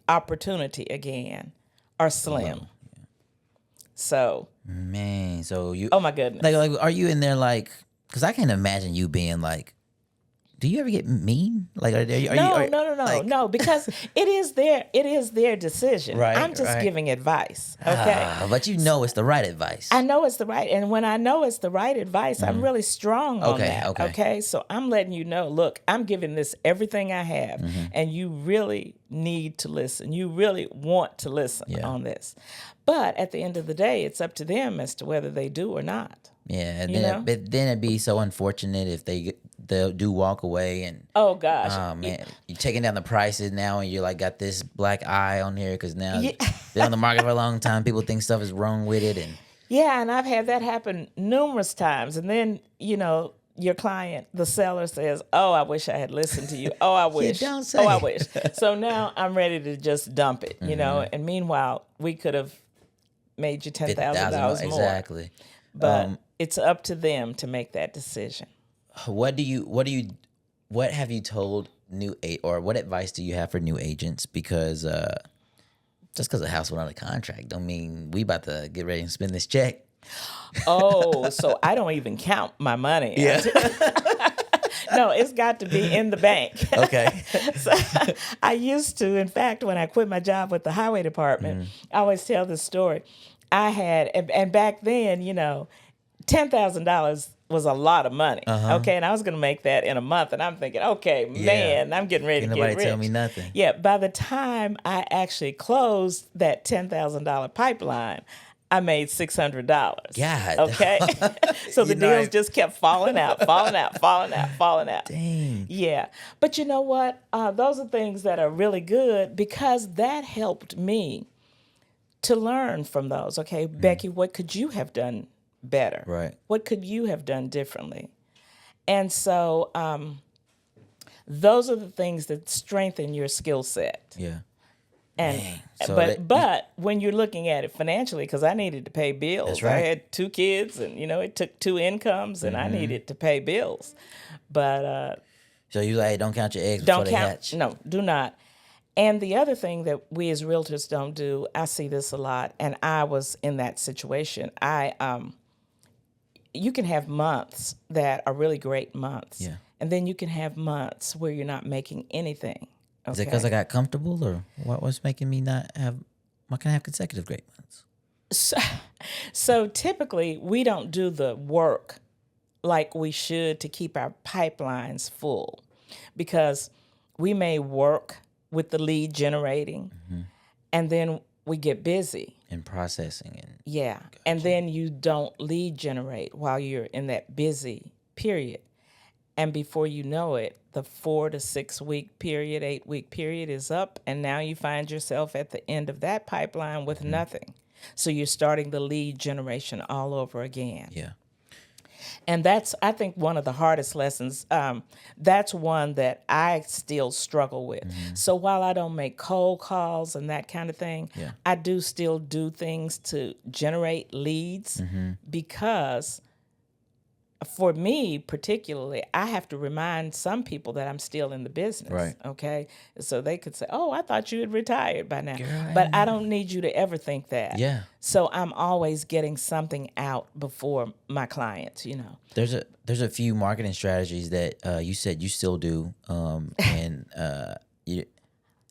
opportunity again are slim. So, Man, so you... oh my goodness. Like, are you in there like... Because I can't imagine you being like... Do you ever get mean? Like, No, because it is their decision. Right, I'm just right. giving advice, okay? But you know it's the right advice. I know it's the right, and when I know it's the right advice, I'm really strong on Okay, that. okay. So I'm letting you know, look, I'm giving this everything I have, and you really need to listen. You really want to listen on this. But at the end of the day, it's up to them as to whether they do or not. Yeah, and You know? but then it'd be so unfortunate if they do walk away and... Oh gosh. Oh man, you're taking down the prices now, and you're like got this black eye on here because now been on the market for a long time. People think stuff is wrong with it, and Yeah, and I've had that happen numerous times. And then, your client, the seller says, oh, I wish I had listened to you. Oh, I wish. don't say. Oh, I wish. So now I'm ready to just dump it, And meanwhile, we could have made you $10,000 more. exactly. But it's up to them to make that decision. What have you told or what advice do you have for new agents? Because just because a house went under contract don't mean we about to get ready and spend this check. Oh, so I don't even count my money. Yeah. No, it's got to be in the bank. Okay. So I used to, in fact, when I quit my job with the highway department, I always tell this story. I had, and back then, $10,000 was a lot of money. Okay, and I was going to make that in a month, and I'm thinking, okay, man, I'm getting ready to get rich. Nobody tell me nothing. Yeah, by the time I actually closed that $10,000 pipeline, I made $600. God. Okay. So the deals just kept falling out. Dang. Yeah. But you know what? Those are things that are really good because that helped me to learn from those. Okay, Becky, what could you have done better? Right. What could you have done differently? And so those are the things that strengthen your skill set. Yeah. And Dang. So but when you're looking at it financially, because I needed to pay bills. That's right. I had 2 kids, and it took 2 incomes, and I needed to pay bills. But So you like don't count your eggs before don't they count. hatch. No, do not. And the other thing that we as realtors don't do, I see this a lot, and I was in that situation. You can have months that are really great months, Yeah. and then you can have months where you're not making anything. Is it because I got comfortable, or what's making me not have? Why can't I have consecutive great months? So typically, we don't do the work like we should to keep our pipelines full, because we may work with the lead generating, and then we get busy. And processing and Yeah. And then you don't lead generate while you're in that busy period. And before you know it, the 4 to 6 week period, 8 week period is up. And now you find yourself at the end of that pipeline with nothing. So you're starting the lead generation all over again. yeah. And that's, I think, one of the hardest lessons. That's one that I still struggle with. So while I don't make cold calls and that kind of thing, Yeah. I do still do things to generate leads because for me particularly, I have to remind some people that I'm still in the business. Right. Okay. So they could say, oh, I thought you had retired by now. Girl, But I don't need you to ever think that. Yeah. So I'm always getting something out before my clients, There's a few marketing strategies that you said you still do, and you.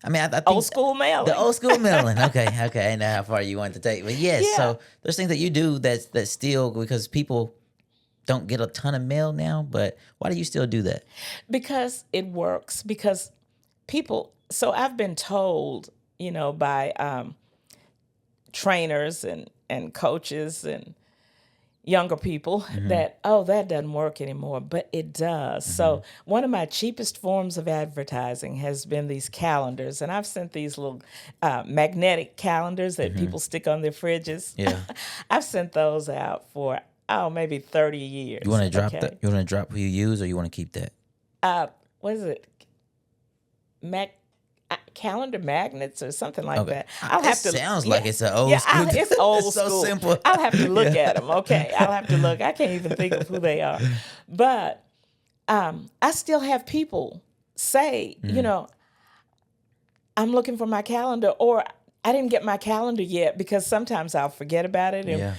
I mean, I think Old school mailing. The old school mailing. Okay. I know how far you want to take, but yes. Yeah. So there's things that you do that's still, because people don't get a ton of mail now. But why do you still do that? Because it works. Because people so I've been told, by trainers and coaches and younger people that, that doesn't work anymore, but it does. So one of my cheapest forms of advertising has been these calendars, and I've sent these little magnetic calendars that people stick on their fridges. Yeah. I've sent those out for maybe 30 years. You want to drop okay? You want to drop who you use, or you want to keep that? What is it? Calendar magnets or something like that. It sounds like it's an old school. It's old It's so school. simple. I'll have to look at them. Okay, I'll have to look. I can't even think of who they are, but I still have people say, I'm looking for my calendar, or I didn't get my calendar yet, because sometimes I'll forget about it, and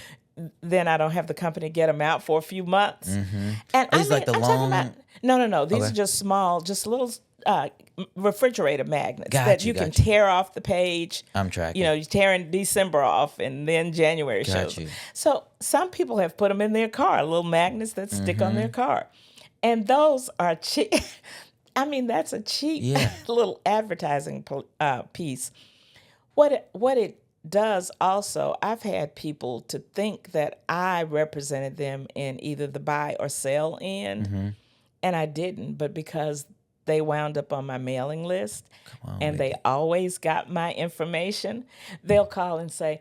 then I don't have the company get them out for a few months. And These like the I'm long. No. These are just small, just little refrigerator magnets that you can got you. tear off the page. I'm tracking. You're tearing December off, and then January shows. you. So some people have put them in their car, little magnets that stick on their car, and those are cheap. I mean, that's a cheap little advertising piece. What it does also, I've had people to think that I represented them in either the buy or sell end, and I didn't, but because they wound up on my mailing list and they always got my information, they'll call and say,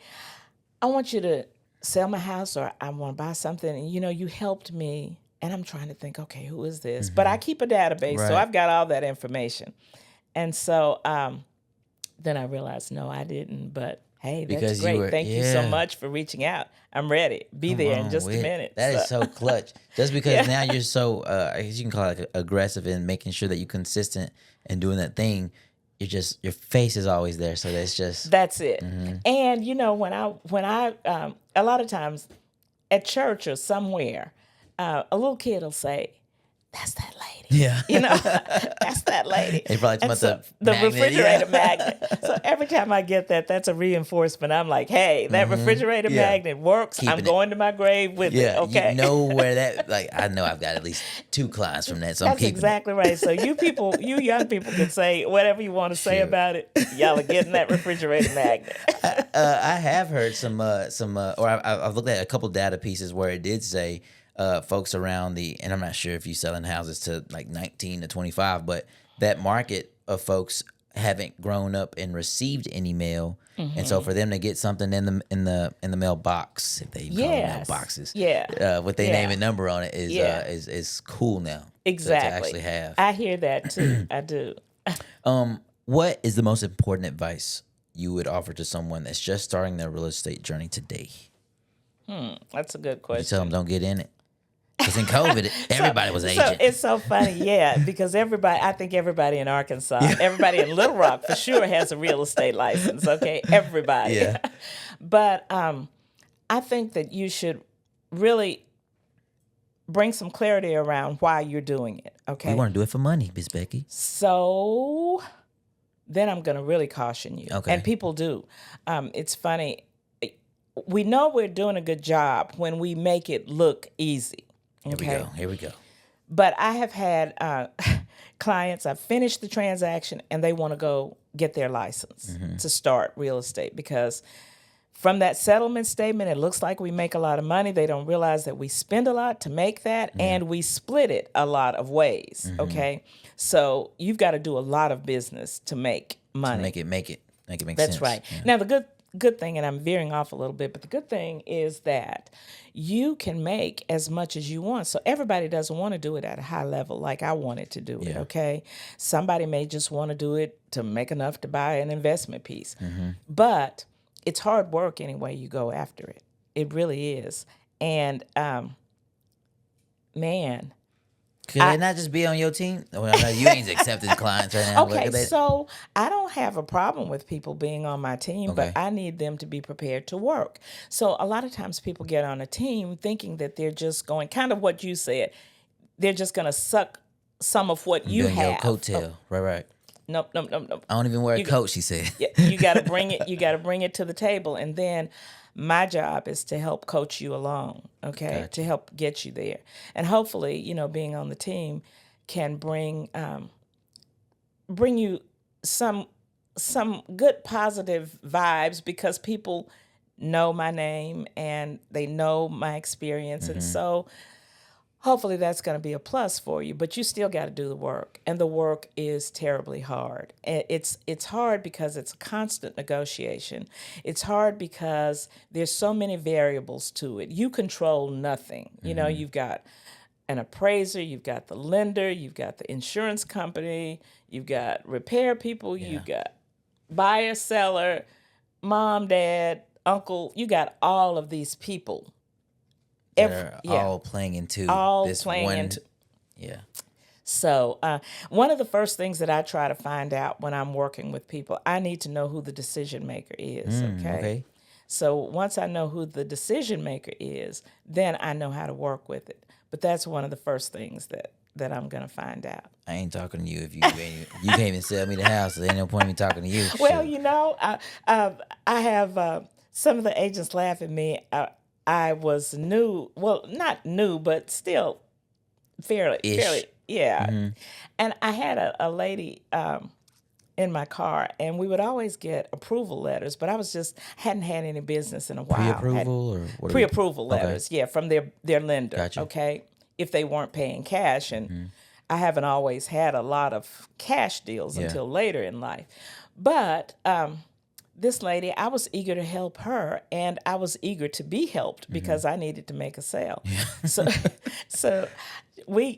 I want you to sell my house, or I want to buy something, and you helped me. And I'm trying to think, okay, who is this? But I keep a database, so I've got all that information. And so then I realized, no, I didn't, but hey, that's Because great. Thank you so much for reaching out. I'm ready. Be there in just a minute. That is so clutch. Just because now you're so, I guess you can call it aggressive in making sure that you're consistent and doing that thing. Your face is always there. So that's it. And when I a lot of times at church or somewhere, a little kid will say, "That's that lady." Yeah. That's that lady. They probably talking about the magnet, refrigerator magnet. So every time I get that, that's a reinforcement. I'm like, hey, that refrigerator magnet works. I'm going to my grave with it. Okay. You know where that, I know I've got at least 2 clients from that. So that's exactly right. So you young people can say whatever you want to say about it. Y'all are getting that refrigerator magnet. I have heard some or I've looked at a couple data pieces where it did say, folks around and I'm not sure if you're selling houses to like 19 to 25, but that market of folks haven't grown up and received any mail, and so for them to get something in the mailbox, if they even call them mailboxes, with their name and number on it is cool now. Exactly. To actually have. I hear that too. I do. What is the most important advice you would offer to someone that's just starting their real estate journey today? That's a good question. You tell them don't get in it. Because in COVID, everybody was agent. So it's so funny, because I think everybody in Arkansas, everybody in Little Rock for sure has a real estate license, okay? Everybody. Yeah. But I think that you should really bring some clarity around why you're doing it, okay? We want to do it for money, Miss Becky. So then I'm going to really caution you. Okay. And people do. It's funny. We know we're doing a good job when we make it look easy. Okay? Here we go. But I have had clients, I've finished the transaction, and they want to go get their license to start real estate, because from that settlement statement, it looks like we make a lot of money. They don't realize that we spend a lot to make that, and we split it a lot of ways, okay? So you've got to do a lot of business to make money. To make it make sense. That's right. Yeah. Now, the good thing, and I'm veering off a little bit, but the good thing is that you can make as much as you want. So everybody doesn't want to do it at a high level like I wanted to do it, okay? Somebody may just want to do it to make enough to buy an investment piece. But it's hard work any way you go after it. It really is. And, man... Could they not just be on your team? Well, you ain't accepting clients right now. Okay, so I don't have a problem with people being on my team, but I need them to be prepared to work. So a lot of times people get on a team thinking that they're just going, kind of what you said, they're just going to suck some of what you have. Your coattail, right. Nope. I don't even wear a coat, she said. You got to bring it. You got to bring it to the table, and then my job is to help coach you along, okay, Gotcha. to help get you there. And hopefully, being on the team can bring you some good positive vibes because people know my name and they know my experience, and so hopefully that's going to be a plus for you. But you still got to do the work, and the work is terribly hard. It's hard because it's a constant negotiation. It's hard because there's so many variables to it. You control nothing. You know, you've got an appraiser, you've got the lender, you've got the insurance company, you've got repair people, you've got buyer, seller, mom, dad, uncle. You got all of these people. They're all playing into this one. Yeah. So one of the first things that I try to find out when I'm working with people, I need to know who the decision maker is. Okay. So once I know who the decision maker is, then I know how to work with it. But that's one of the first things that I'm going to find out. I ain't talking to you if you can't even sell me the house. So there ain't no point in me talking to you. Well, Shit. you know, I have some of the agents laugh at me. I was new, well, not new, but still fairly, yeah. And I had a lady in my car, and we would always get approval letters, but I hadn't had any business in a while. Pre-approval or what? Pre-approval letters, yeah, from their lender. Gotcha. Okay, if they weren't paying cash, and I haven't always had a lot of cash deals until later in life, but this lady, I was eager to help her, and I was eager to be helped because I needed to make a sale. So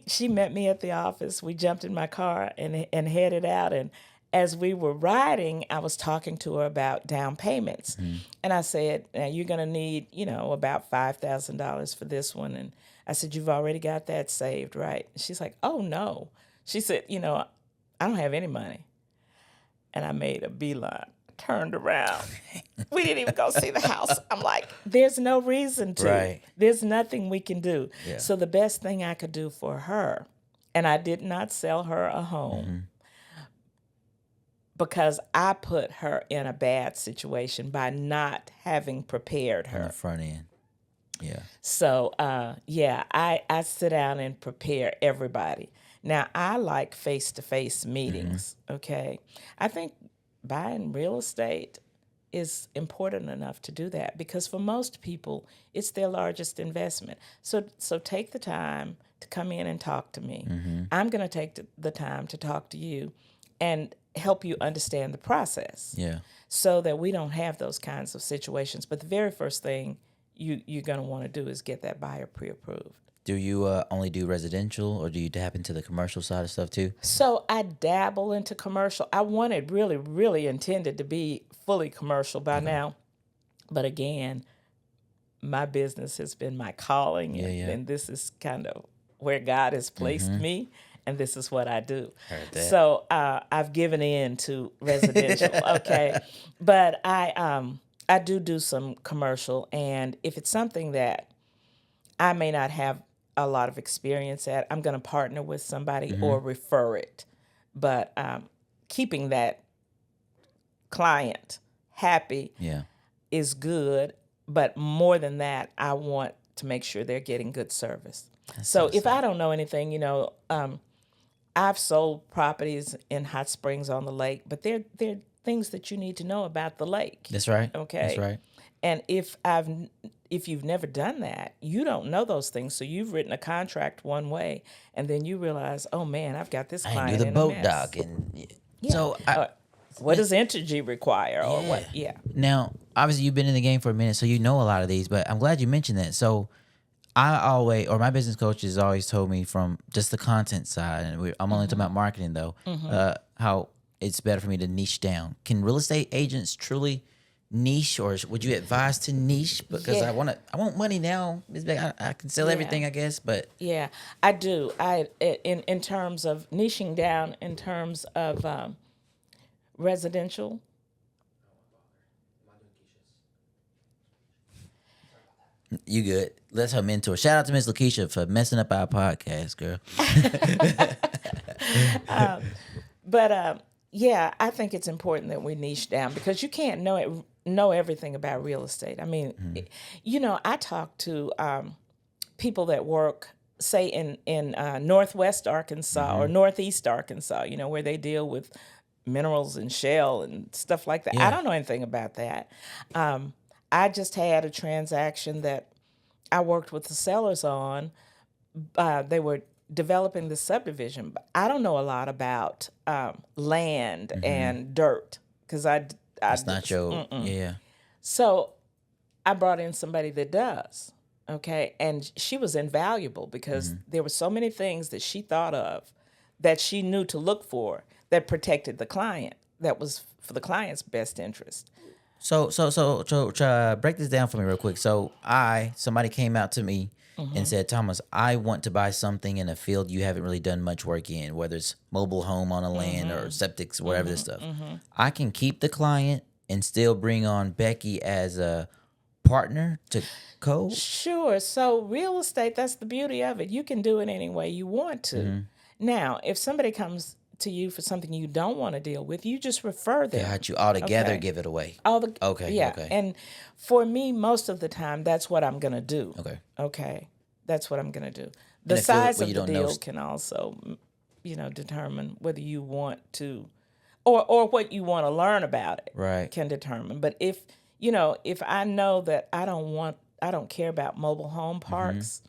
she met me at the office. We jumped in my car and headed out, and as we were riding, I was talking to her about down payments. And I said, now you're going to need, about $5,000 for this one. And I said, you've already got that saved, right? She's like, oh, no. She said, I don't have any money. And I made a beeline, turned around. We didn't even go see the house. I'm like, there's no reason to. Right. There's nothing we can do. Yeah. So the best thing I could do for her, and I did not sell her a home, because I put her in a bad situation by not having prepared her. On the front end. Yeah. So, I sit down and prepare everybody. Now, I like face-to-face meetings, okay? I think buying real estate is important enough to do that because for most people, it's their largest investment. So take the time to come in and talk to me. I'm going to take the time to talk to you and help you understand the process. Yeah. So that we don't have those kinds of situations. But the very first thing you're going to want to do is get that buyer pre-approved. Do you only do residential, or do you tap into the commercial side of stuff too? So I dabble into commercial. I wanted really, really intended to be fully commercial by now. But again, my business has been my calling, and this is kind of where God has placed me. And this is what I do. Heard that. So I've given in to residential, okay? But I do some commercial, and if it's something that I may not have a lot of experience at, I'm going to partner with somebody or refer it. But keeping that client happy is good. But more than that, I want to make sure they're getting good service. So if I don't know anything, I've sold properties in Hot Springs on the lake, but they're things that you need to know about the lake. That's right. Okay. That's right. And if you've never done that, you don't know those things. So you've written a contract one way, and then you realize, oh man, I've got this client I do the in boat a mess. dock, and so what does Entergy require, or what? Yeah. Now, obviously, you've been in the game for a minute, so you know a lot of these. But I'm glad you mentioned that. So my business coaches always told me from just the content side, and I'm only talking about marketing though, how it's better for me to niche down. Can real estate agents truly niche, or would you advise to niche? Because I want money now. I can sell everything, I guess, but yeah, I do. In terms of niching down, in terms of residential. You good. That's her mentor. Shout out to Miss Lakeisha for messing up our podcast, girl. I think it's important that we niche down because you can't know everything about real estate. I mean, I talk to people that work, say, in Northwest Arkansas or Northeast Arkansas, where they deal with minerals and shell and stuff like that. Yeah. I don't know anything about that. I just had a transaction that I worked with the sellers on. They were developing the subdivision, but I don't know a lot about land and dirt because It's not your, yeah. So I brought in somebody that does. Okay. And she was invaluable because there were so many things that she thought of that she knew to look for that protected the client, that was for the client's best interest. So, break this down for me real quick. So, somebody came out to me and said, Thomas, I want to buy something in a field you haven't really done much work in, whether it's mobile home on a land or septics, whatever this stuff. I can keep the client and still bring on Becky as a partner to code? Sure. So real estate, that's the beauty of it. You can do it any way you want to. Now, if somebody comes to you for something you don't want to deal with, you just refer them. Got you. Altogether, Okay. give it away. Okay. Yeah. Okay. And for me, most of the time, that's what I'm going to do. Okay. Okay. That's what I'm going to do. The a field size where of you the don't know deal can also, determine whether you want to, or what you want to learn about it. Right. Can determine. But if I know that I don't care about mobile home parks,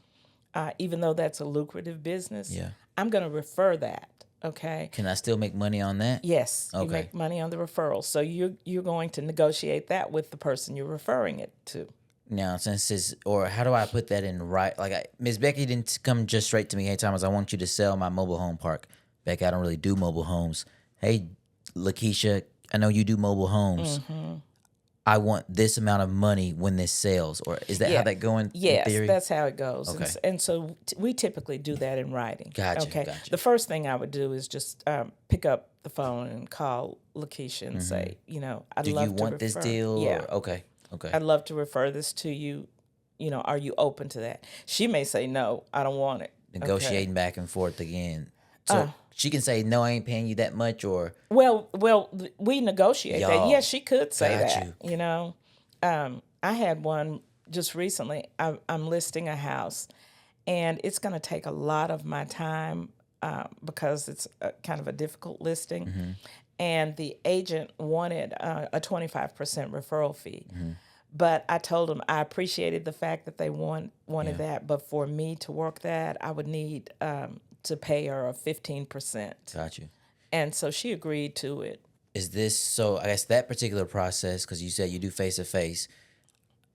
even though that's a lucrative business, Yeah. I'm going to refer that. Okay. Can I still make money on that? Yes, you Okay. make money on the referral. So you're going to negotiate that with the person you're referring it to. Now, since it's, or how do I put that in right? Like, Miss Becky didn't come just straight to me. Hey, Thomas, I want you to sell my mobile home park. Becky, I don't really do mobile homes. Hey, Lakeisha, I know you do mobile homes. I want this amount of money when this sells. Or is that how that going Yes, in theory? that's how it goes. Okay. And so we typically do that in writing. Gotcha, Okay. gotcha. The first thing I would do is just pick up the phone and call Lakeisha and say, I'd do love you to want this refer- deal? Yeah. Or, okay. I'd love to refer this to you. Are you open to that? She may say, no, I don't want it. Negotiating back and forth again. So she can say, no, I ain't paying you that much, or Well, we negotiate that. Y'all, Yes, she could say got that. I had one just recently. I'm listing a house, and it's going to take a lot of my time because it's kind of a difficult listing. And the agent wanted a 25% referral fee. But I told them I appreciated the fact that they wanted that. But for me to work that, I would need to pay her a 15%. got you. And so she agreed to it. Is this, so I guess that particular process, because you said you do face-to-face,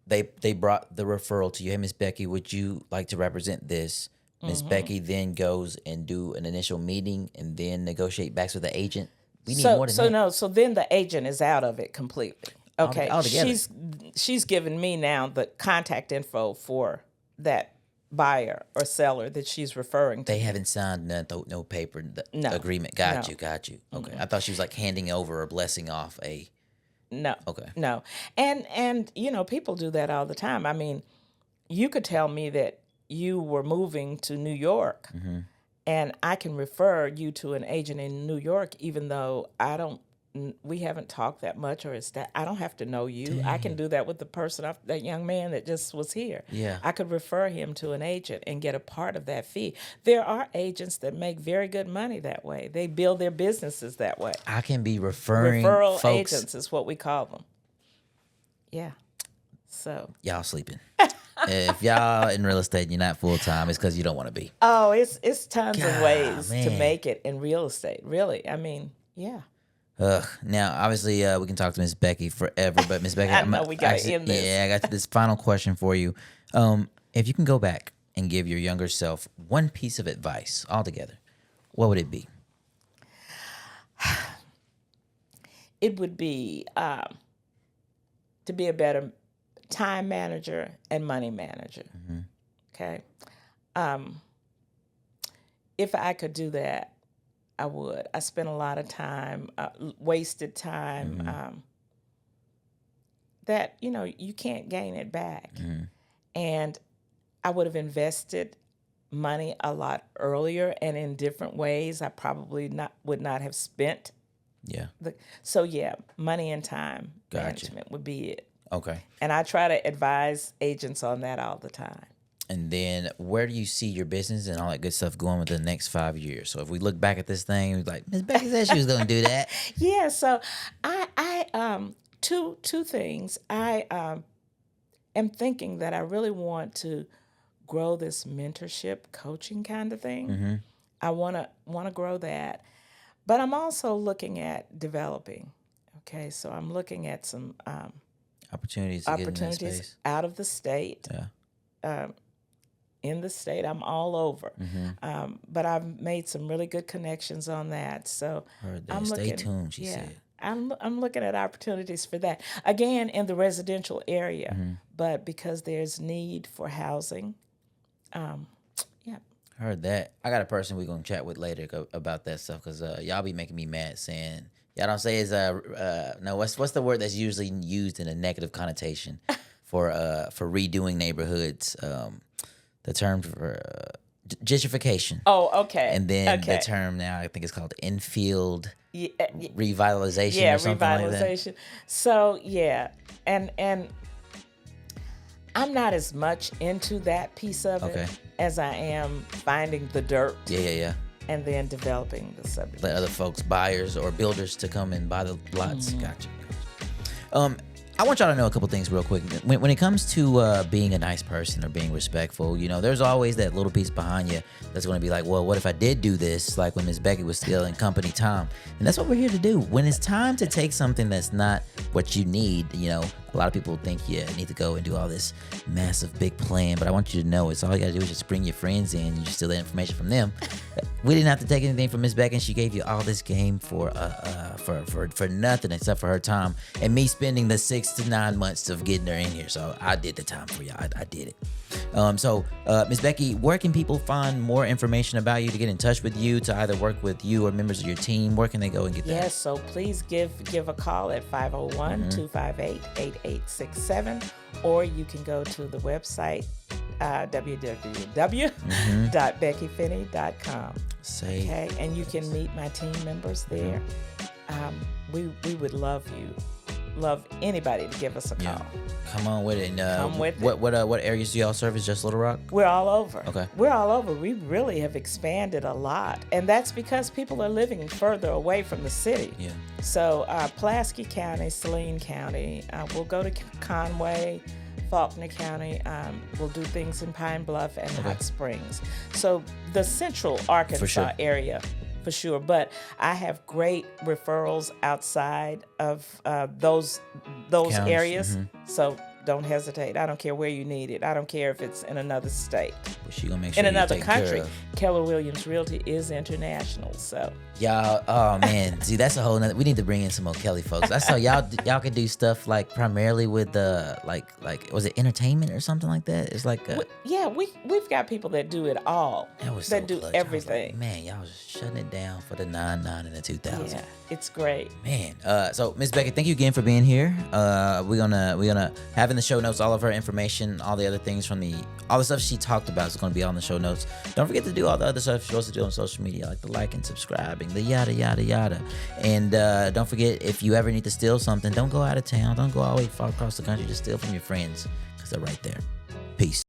they brought the referral to you. Hey, Miss Becky, would you like to represent this? Miss Becky then goes and do an initial meeting and then negotiate back with the agent. We need more than that. So then the agent is out of it completely. Okay. Altogether. She's given me now the contact info for that buyer or seller that she's referring to. They haven't signed no paper agreement. Got you. Okay. I thought she was like handing over or blessing off a. No. Okay. No. And people do that all the time. I mean, you could tell me that you were moving to New York and I can refer you to an agent in New York, even though we haven't talked that much, or I don't have to know you. Dang. I can do that with the person, that young man that just was here. Yeah. I could refer him to an agent and get a part of that fee. There are agents that make very good money that way. They build their businesses that way. I can be referring Referral folks. agents is what we call them. Yeah. So. Y'all sleeping. If y'all in real estate and you're not full time, it's because you don't want to be. Oh, it's tons of God, ways to man. make it in real estate. Really, I mean, yeah. Now, obviously, we can talk to Miss Becky forever, but Miss Becky, I know we gotta end this. Yeah, I got this final question for you. If you can go back and give your younger self one piece of advice altogether, what would it be? It would be to be a better time manager and money manager. Okay. If I could do that, I would. I spent a lot of time, wasted time, that, you can't gain it back. And I would have invested money a lot earlier and in different ways. I probably would not have spent. Yeah. Money and time Gotcha. management would be it. Okay. And I try to advise agents on that all the time. And then where do you see your business and all that good stuff going within the next 5 years? So if we look back at this thing, we're like, Miss Becky said she was going to do that. Yeah, so two things. I am thinking that I really want to grow this mentorship coaching kind of thing. I want to grow that. But I'm also looking at developing. Okay, so I'm looking at some Opportunities to get in that space. out of the state. Yeah. In the state, I'm all over. But I've made some really good connections on that. So Heard that. I'm Stay looking, tuned, she said. I'm looking at opportunities for that. Again, in the residential area, but because there's need for housing. Yeah. Heard that. I got a person we're going to chat with later about that stuff because y'all be making me mad saying, y'all don't say it's, no, what's the word that's usually used in a negative connotation for redoing neighborhoods? The term for gentrification. Oh, okay. And then the term now, I think it's called infield revitalization or something revitalization. like that. So, yeah. And I'm not as much into that piece of it as I am finding the dirt. Yeah. And then developing the subdivision. Let other folks, buyers or builders, to come and buy the lots. Gotcha. I want y'all to know a couple things real quick. When it comes to being a nice person or being respectful, there's always that little piece behind you that's going to be like, well, what if I did do this? Like when Miss Becky was still in company time. And that's what we're here to do. When it's time to take something that's not what you need, a lot of people think you need to go and do all this massive big plan. But I want you to know it's all you got to do is just bring your friends in. You just steal that information from them. We didn't have to take anything from Miss Becky, and she gave you all this game for nothing except for her time and me spending the 6 to 9 months of getting her in here. So I did the time for you. I did it. So Miss Becky, where can people find more information about you, to get in touch with you, to either work with you or members of your team? Where can they go and get that? Yes, so please give a call at 501-258-8867, or you can go to the website www.beckyfinney.com. Okay, and you can meet my team members there. We would love anybody to give us a call. Yeah. Come on with it. Come with it. What areas do y'all service? Just Little Rock? We're all over. Okay. We're all over. We really have expanded a lot. And that's because people are living further away from the city. Yeah. So Pulaski County, Saline County, we'll go to Conway, Faulkner County. We'll do things in Pine Bluff and Hot Springs. So the central Arkansas area. For sure, but I have great referrals outside of those Counties. areas. So don't hesitate. I don't care where you need it. I don't care if it's in another state, But she gonna make sure in you another taken care country. of. Keller Williams Realty is international. So Y'all, oh man, see that's a whole nother. We need to bring in some more Kelly folks. I saw y'all can do stuff like primarily with like was it entertainment or something like that? It's like we've got people that do it all. that do clutch. everything. I was like, man, y'all was shutting it down for the 99 and the 2000. Yeah, it's great. Man, so Miss Becky, thank you again for being here. We're gonna have in the show notes all of her information, all the other things all the stuff she talked about is gonna be on the show notes. Don't forget to do all the other stuff you're supposed to do on social media, like the like and subscribing, the yada yada yada. And don't forget, if you ever need to steal something, don't go out of town. Don't go all the way far across the country to steal from your friends, because they're right there. Peace.